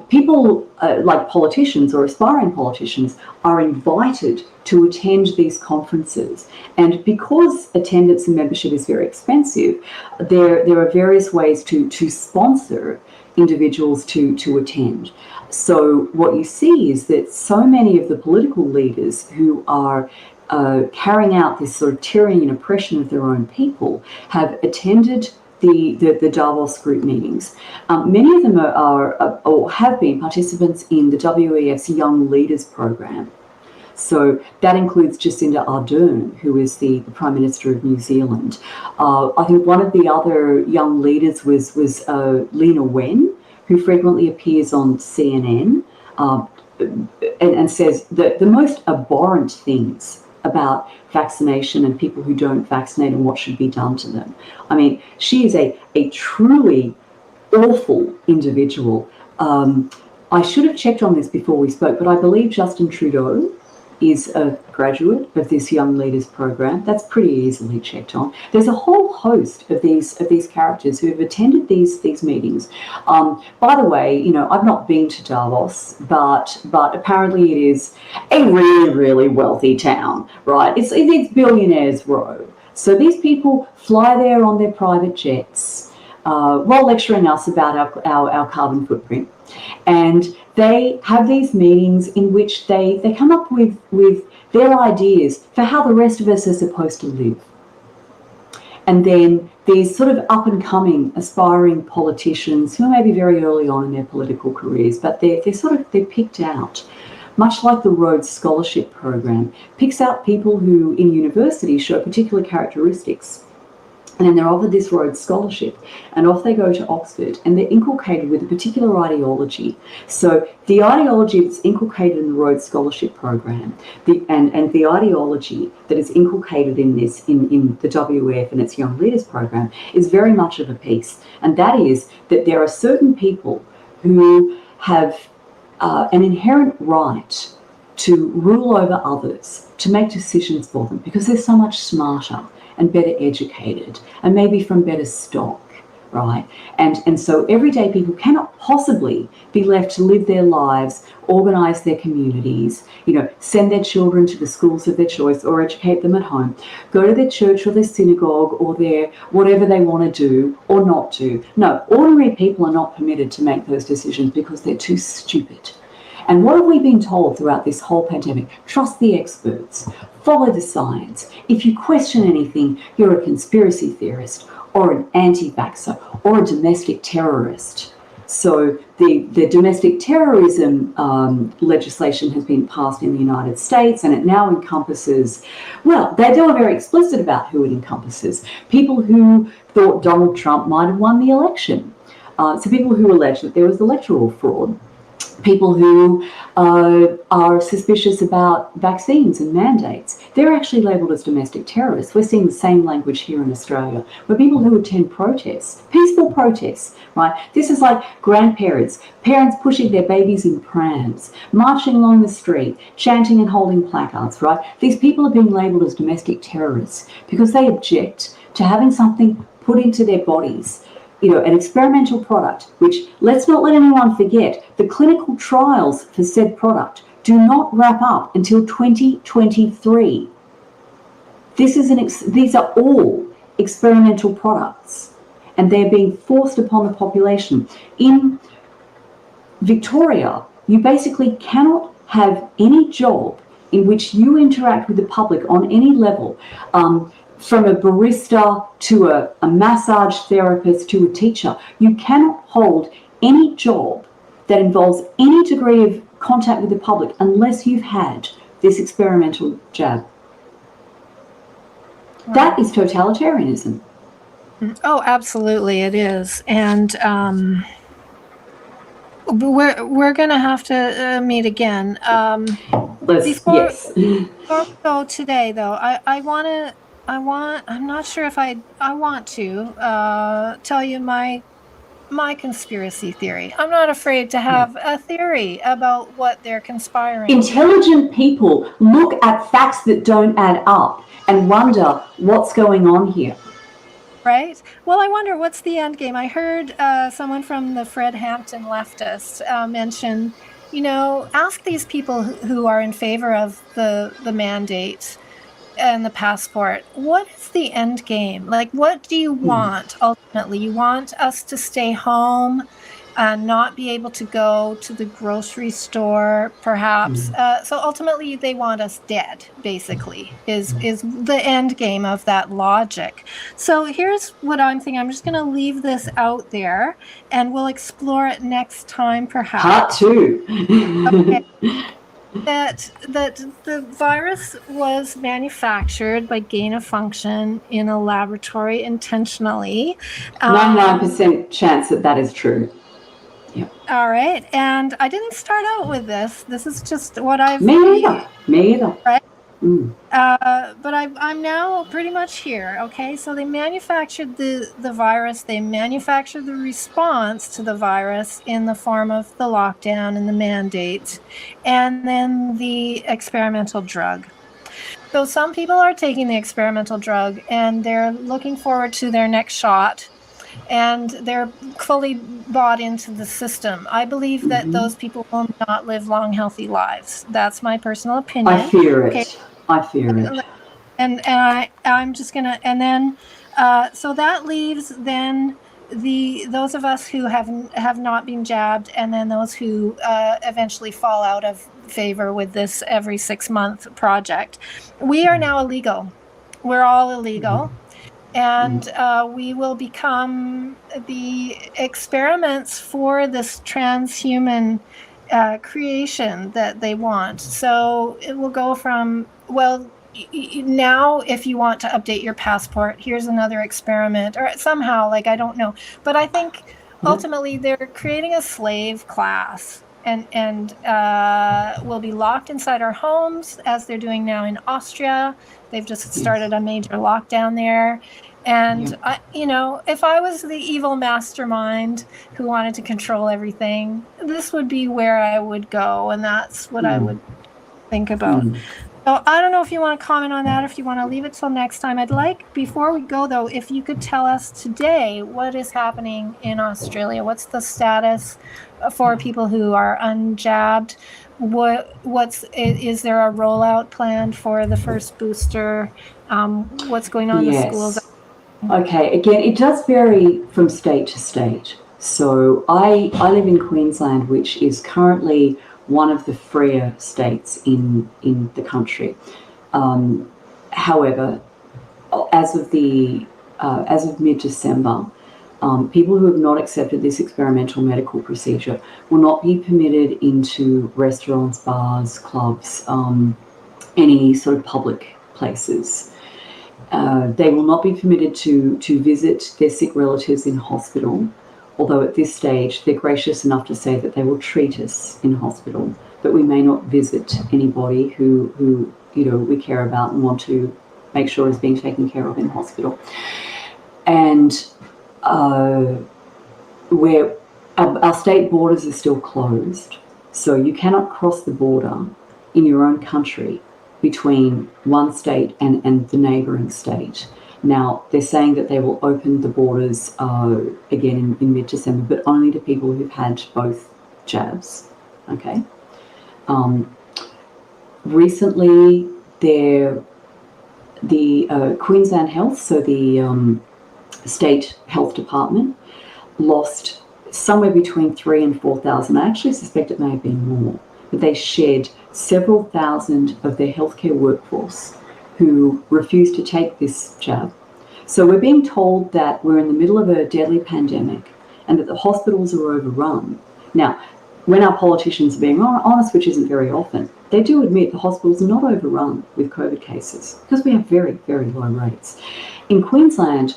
people like politicians or aspiring politicians are invited to attend these conferences. And because attendance and membership is very expensive, there are various ways to sponsor individuals to attend. So what you see is that so many of the political leaders who are carrying out this sort of tyranny and oppression of their own people have attended the Davos group meetings. Many of them are or have been participants in the WEF's Young Leaders program. So that includes Jacinda Ardern, who is the Prime Minister of New Zealand. I think one of the other young leaders was Lena Wen, who frequently appears on CNN and says that the most abhorrent things about vaccination and people who don't vaccinate and what should be done to them. I mean, she is a truly awful individual. I should have checked on this before we spoke, but I believe Justin Trudeau is a graduate of this Young Leaders program. That's pretty easily checked on. There's a whole host of these characters who have attended these meetings. By the way, I've not been to Davos, but apparently it is a really, really wealthy town, right? It's billionaires' row. So these people fly there on their private jets while lecturing us about our carbon footprint. And they have these meetings in which they come up with their ideas for how the rest of us are supposed to live. And then these sort of up-and-coming, aspiring politicians who are maybe very early on in their political careers, but they're picked out, much like the Rhodes Scholarship Program, picks out people who in universities show particular characteristics. And then they're offered this Rhodes Scholarship, and off they go to Oxford, and they're inculcated with a particular ideology. So the ideology that's inculcated in the Rhodes Scholarship Program, and the ideology that is inculcated in the WEF and its Young Leaders Program is very much of a piece. And that is that there are certain people who have an inherent right to rule over others, to make decisions for them, because they're so much smarter and better educated, and maybe from better stock, right? And so everyday people cannot possibly be left to live their lives, organise their communities, send their children to the schools of their choice or educate them at home, go to their church or their synagogue or their whatever they want to do or not do. No, ordinary people are not permitted to make those decisions because they're too stupid. And what have we been told throughout this whole pandemic? Trust the experts, follow the science. If you question anything, you're a conspiracy theorist or an anti-vaxxer or a domestic terrorist. So the domestic terrorism legislation has been passed in the United States, and it now encompasses, well, they were very explicit about who it encompasses. People who thought Donald Trump might have won the election. So people who allege that there was electoral fraud. People who are suspicious about vaccines and mandates, they're actually labelled as domestic terrorists. We're seeing the same language here in Australia, where people who attend protests, peaceful protests, right? This is like grandparents, parents pushing their babies in prams, marching along the street, chanting and holding placards, right? These people are being labelled as domestic terrorists because they object to having something put into their bodies, an experimental product, which, let's not let anyone forget, the clinical trials for said product do not wrap up until 2023. These are all experimental products, and they're being forced upon the population. In Victoria, you basically cannot have any job in which you interact with the public on any level, from a barista to a massage therapist to a teacher. You cannot hold any job that involves any degree of contact with the public unless you've had this experimental jab. Wow. That is totalitarianism. Oh, absolutely, it is. And we're going to have to meet again. Before we go today, though, I'm not sure if I want to tell you my conspiracy theory. I'm not afraid to have a theory about what they're conspiring. Intelligent people look at facts that don't add up and wonder what's going on here. Right? Well, I wonder what's the end game. I heard someone from the Fred Hampton leftists mention, ask these people who are in favor of the mandate and the passport, what is the end game? Like, what do you want ultimately? You want us to stay home and not be able to go to the grocery store, perhaps. So ultimately, they want us dead, basically, is the end game of that logic. So here's what I'm thinking. I'm just going to leave this out there, and we'll explore it next time, perhaps. Part 2. Okay. That the virus was manufactured by gain of function in a laboratory intentionally. 99% chance that is true. Yeah. All right. And I didn't start out with this. This is just what I've... Me either. Right? But I'm now pretty much here. Okay. So they manufactured the virus. They manufactured the response to the virus in the form of the lockdown and the mandate, and then the experimental drug. So some people are taking the experimental drug and they're looking forward to their next shot, and they're fully bought into the system. I believe that those people will not live long, healthy lives. That's my personal opinion. I fear it. I fear it. And I'm just gonna, and then so that leaves then those of us who have not been jabbed, and then those who eventually fall out of favor with this every 6-month project. We are now illegal. We're all illegal. And we will become the experiments for this transhuman creation that they want. So it will go from, well, now if you want to update your passport, here's another experiment, or somehow, like, I don't know. But I think ultimately they're creating a slave class, and we'll be locked inside our homes, as they're doing now in Austria. They've just started a major lockdown there. And, if I was the evil mastermind who wanted to control everything, this would be where I would go. And that's what I would think about. So I don't know if you want to comment on that, or if you want to leave it till next time. I'd like, before we go, though, if you could tell us today what is happening in Australia. What's the status for people who are unjabbed? Is there a rollout planned for the first booster? What's going on in the schools? Okay, again, it does vary from state to state. So I live in Queensland, which is currently one of the freer states in the country. However, as of mid-December, people who have not accepted this experimental medical procedure will not be permitted into restaurants, bars, clubs, any sort of public places. They will not be permitted to visit their sick relatives in hospital, although at this stage they're gracious enough to say that they will treat us in hospital, but we may not visit anybody who we care about and want to make sure is being taken care of in hospital. And where our state borders are still closed, so you cannot cross the border in your own country between one state and the neighbouring state. Now, they're saying that they will open the borders again in mid-December, but only to people who've had both jabs. Okay. Recently, the Queensland Health, so the state health department, lost somewhere between 3,000 and 4,000. I actually suspect it may have been more, but they shed several thousand of their healthcare workforce who refused to take this jab. So we're being told that we're in the middle of a deadly pandemic and that the hospitals are overrun. Now, when our politicians are being honest, which isn't very often, they do admit the hospitals are not overrun with COVID cases because we have very, very low rates. In Queensland,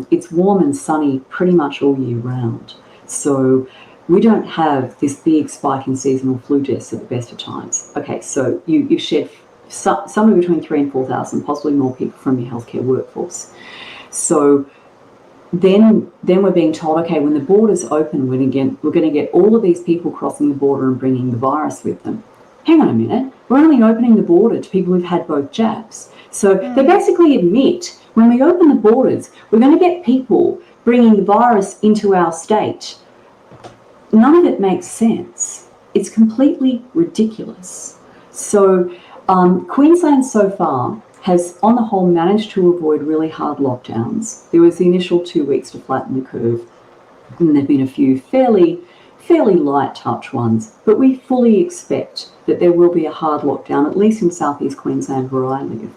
it's warm and sunny pretty much all year round. So we don't have this big spike in seasonal flu deaths at the best of times. Okay, so you've shed somewhere between 3,000 and 4,000, possibly more people from your healthcare workforce. So then we're being told, okay, when the borders open, we're going to get all of these people crossing the border and bringing the virus with them. Hang on a minute, we're only opening the border to people who've had both jabs. So they basically admit, when we open the borders, we're going to get people bringing the virus into our state. None of it makes sense. It's completely ridiculous. So Queensland so far has, on the whole, managed to avoid really hard lockdowns. There was the initial 2 weeks to flatten the curve, and there have been a few fairly light touch ones, but we fully expect that there will be a hard lockdown, at least in southeast Queensland where I live,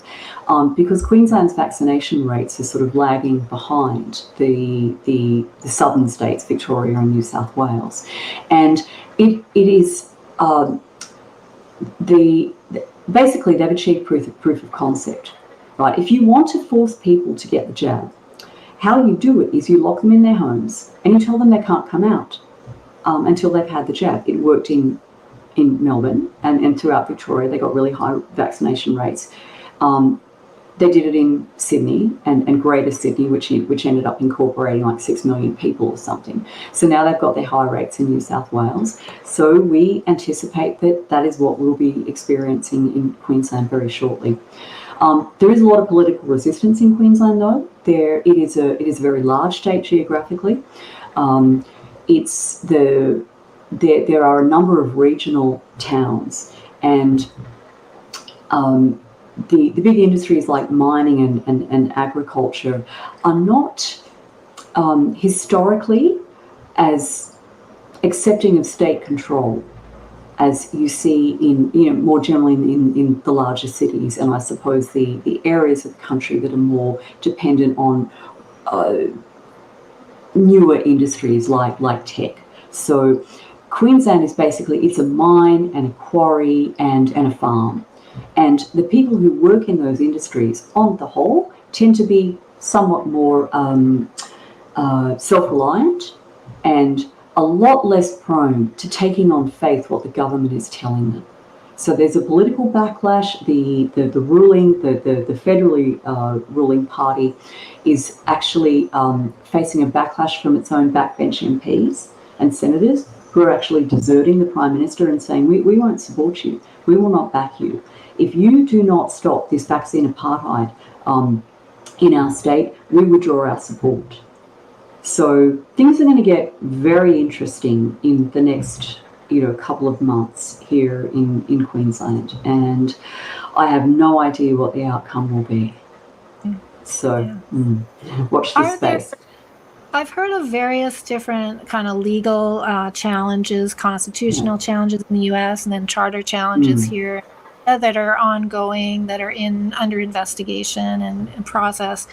because Queensland's vaccination rates are sort of lagging behind the southern states, Victoria and New South Wales. And it is basically they've achieved proof of concept, right? If you want to force people to get the jab, how you do it is you lock them in their homes and you tell them they can't come out until they've had the jab. It worked in Melbourne and throughout Victoria. They got really high vaccination rates. They did it in Sydney and Greater Sydney, which ended up incorporating like 6 million people or something. So now they've got their high rates in New South Wales. So we anticipate that is what we'll be experiencing in Queensland very shortly. There is a lot of political resistance in Queensland, though. It is a very large state geographically. There are a number of regional towns, and the big industries like mining and agriculture are not historically as accepting of state control as you see in more generally in the larger cities, and I suppose the areas of the country that are more dependent on newer industries like tech. So Queensland is basically, it's a mine and a quarry and a farm. And the people who work in those industries, on the whole, tend to be somewhat more self-reliant and a lot less prone to taking on faith what the government is telling them. So there's a political backlash. The federally ruling party is actually facing a backlash from its own backbench MPs and senators who are actually deserting the Prime Minister and saying, we won't support you. We will not back you. If you do not stop this vaccine apartheid in our state, we withdraw our support. So things are going to get very interesting in the next couple of months here in Queensland, and I have no idea what the outcome will be. So watch this space. I've heard of various different kind of legal challenges, constitutional challenges in the U.S., and then charter challenges here that are ongoing, that are under investigation and process.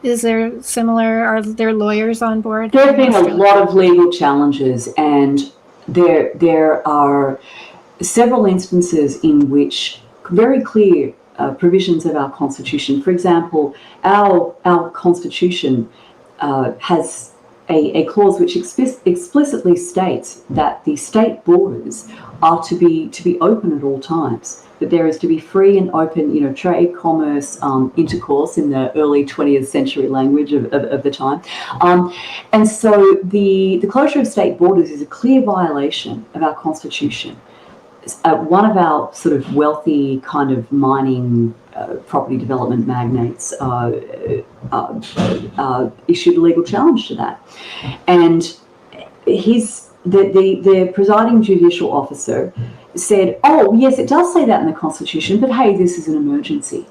Is there similar? Are there lawyers on board? There have been a lot of legal challenges, and there are several instances in which very clear provisions of our Constitution. For example, our Constitution has a clause which explicitly states that the state borders are to be open at all times. That there is to be free and open, trade, commerce, intercourse in the early 20th century language of the time. And so the closure of state borders is a clear violation of our Constitution. One of our sort of wealthy kind of mining property development magnates issued a legal challenge to that. And the presiding judicial officer said, oh, yes, it does say that in the Constitution, but hey, this is an emergency.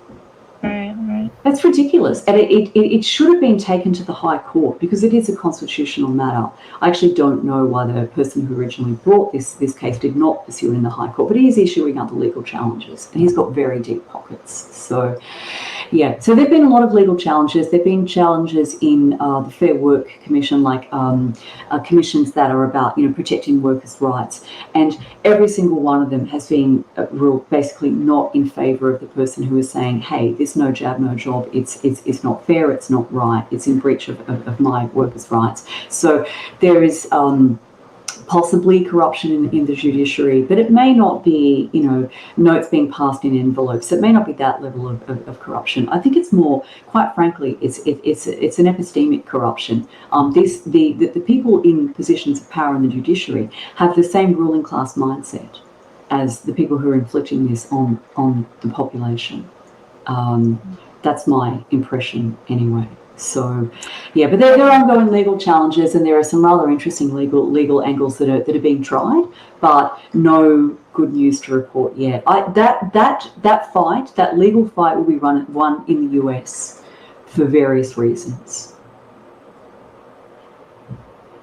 Right. That's ridiculous. And it should have been taken to the High Court because it is a constitutional matter. I actually don't know why the person who originally brought this case did not pursue it in the High Court, but he is issuing other legal challenges and he's got very deep pockets. So, yeah. So there have been a lot of legal challenges. There have been challenges in the Fair Work Commission, like commissions that are about, protecting workers' rights. And every single one of them has been ruled basically not in favour of the person who is saying, hey, this no jab, no job, it's not fair, it's not right, it's in breach of my workers' rights. So there is possibly corruption in the judiciary, but it may not be, notes being passed in envelopes. It may not be that level of corruption. I think it's more, quite frankly, it's an epistemic corruption. The people in positions of power in the judiciary have the same ruling class mindset as the people who are inflicting this on the population. That's my impression anyway. So, yeah, but there are ongoing legal challenges, and there are some rather interesting legal angles that are being tried, but no good news to report yet. That legal fight will be won in the US for various reasons.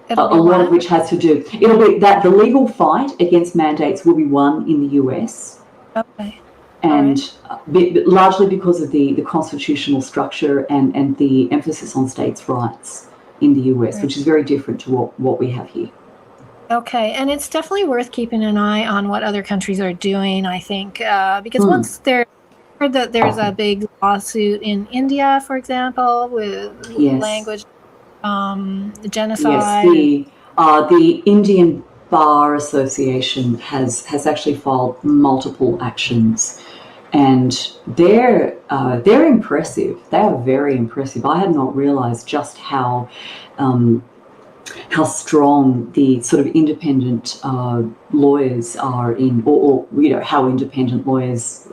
A lot of which has to do. It'll be that the legal fight against mandates will be won in the US. Okay. And largely because of the constitutional structure and the emphasis on states' rights in the US, which is very different to what we have here. Okay, and it's definitely worth keeping an eye on what other countries are doing, I think, because once there's a big lawsuit in India, for example, with language genocide. Yes, the Indian Bar Association has actually filed multiple actions, and they're impressive. They are very impressive. I had not realised just how strong the sort of independent lawyers are in, or how independent lawyers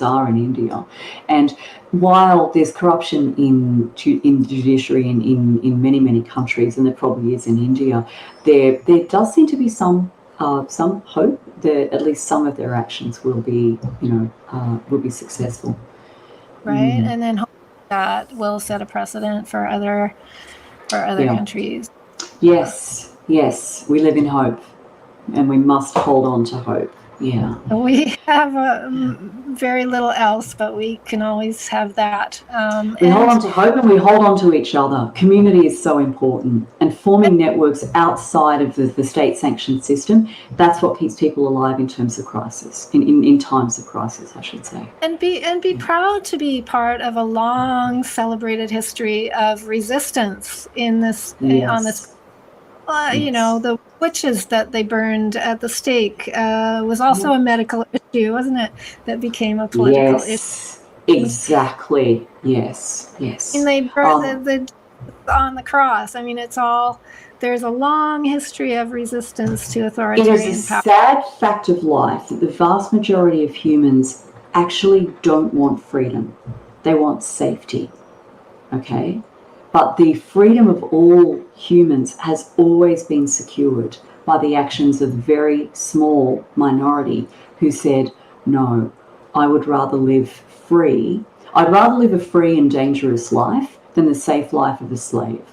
are in India. And while there's corruption in the judiciary in many countries, and there probably is in India, there does seem to be some hope that at least some of their actions will be successful. Right, and then that will set a precedent for other countries. Yes, we live in hope, and we must hold on to hope. Yeah. We have very little else, but we can always have that. We hold on to hope, and we hold on to each other. Community is so important, and forming networks outside of the state-sanctioned system, that's what keeps people alive in terms of crisis, in times of crisis, I should say. And be proud to be part of a long celebrated history of resistance in this on this. The witches that they burned at the stake was also a medical issue, wasn't it? That became a political issue. Exactly. Yes. And they burned on the cross. I mean, there's a long history of resistance to authoritarian power. It is a sad fact of life that the vast majority of humans actually don't want freedom. They want safety. Okay? But the freedom of all humans has always been secured by the actions of a very small minority who said, no, I would rather live free. I'd rather live a free and dangerous life than the safe life of a slave.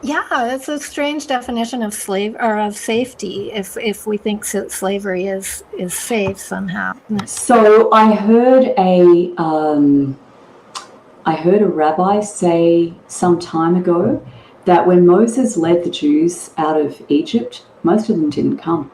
Yeah, that's a strange definition of safety. If we think slavery is safe somehow. So I heard a rabbi say some time ago that when Moses led the Jews out of Egypt, most of them didn't come.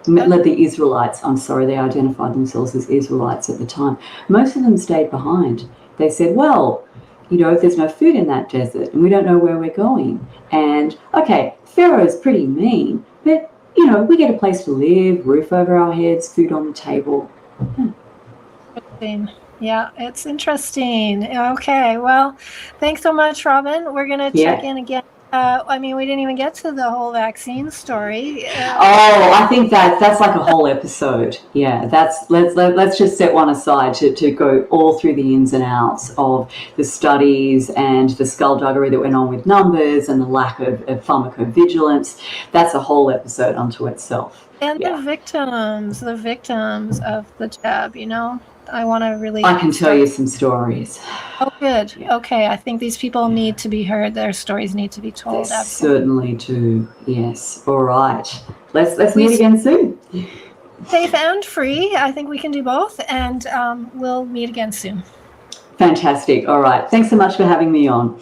Led the Israelites, they identified themselves as Israelites at the time. Most of them stayed behind. They said, well, if there's no food in that desert and we don't know where we're going, and okay, Pharaoh's pretty mean, but we get a place to live, roof over our heads, food on the table. Yeah, it's interesting. Okay, well, thanks so much, Robyn. We're going to check in again I mean, we didn't even get to the whole vaccine story. I think that's like a whole episode. Yeah, let's just set one aside to go all through the ins and outs of the studies and the skullduggery that went on with numbers and the lack of pharmacovigilance. That's a whole episode unto itself. And the victims of the jab, I want to really... I can tell you some stories. Oh, good. Yeah. Okay, I think these people need to be heard. Their stories need to be told. They certainly do. Yes. All right. Let's meet again soon. Safe and free. I think we can do both, and we'll meet again soon. Fantastic. All right. Thanks so much for having me on.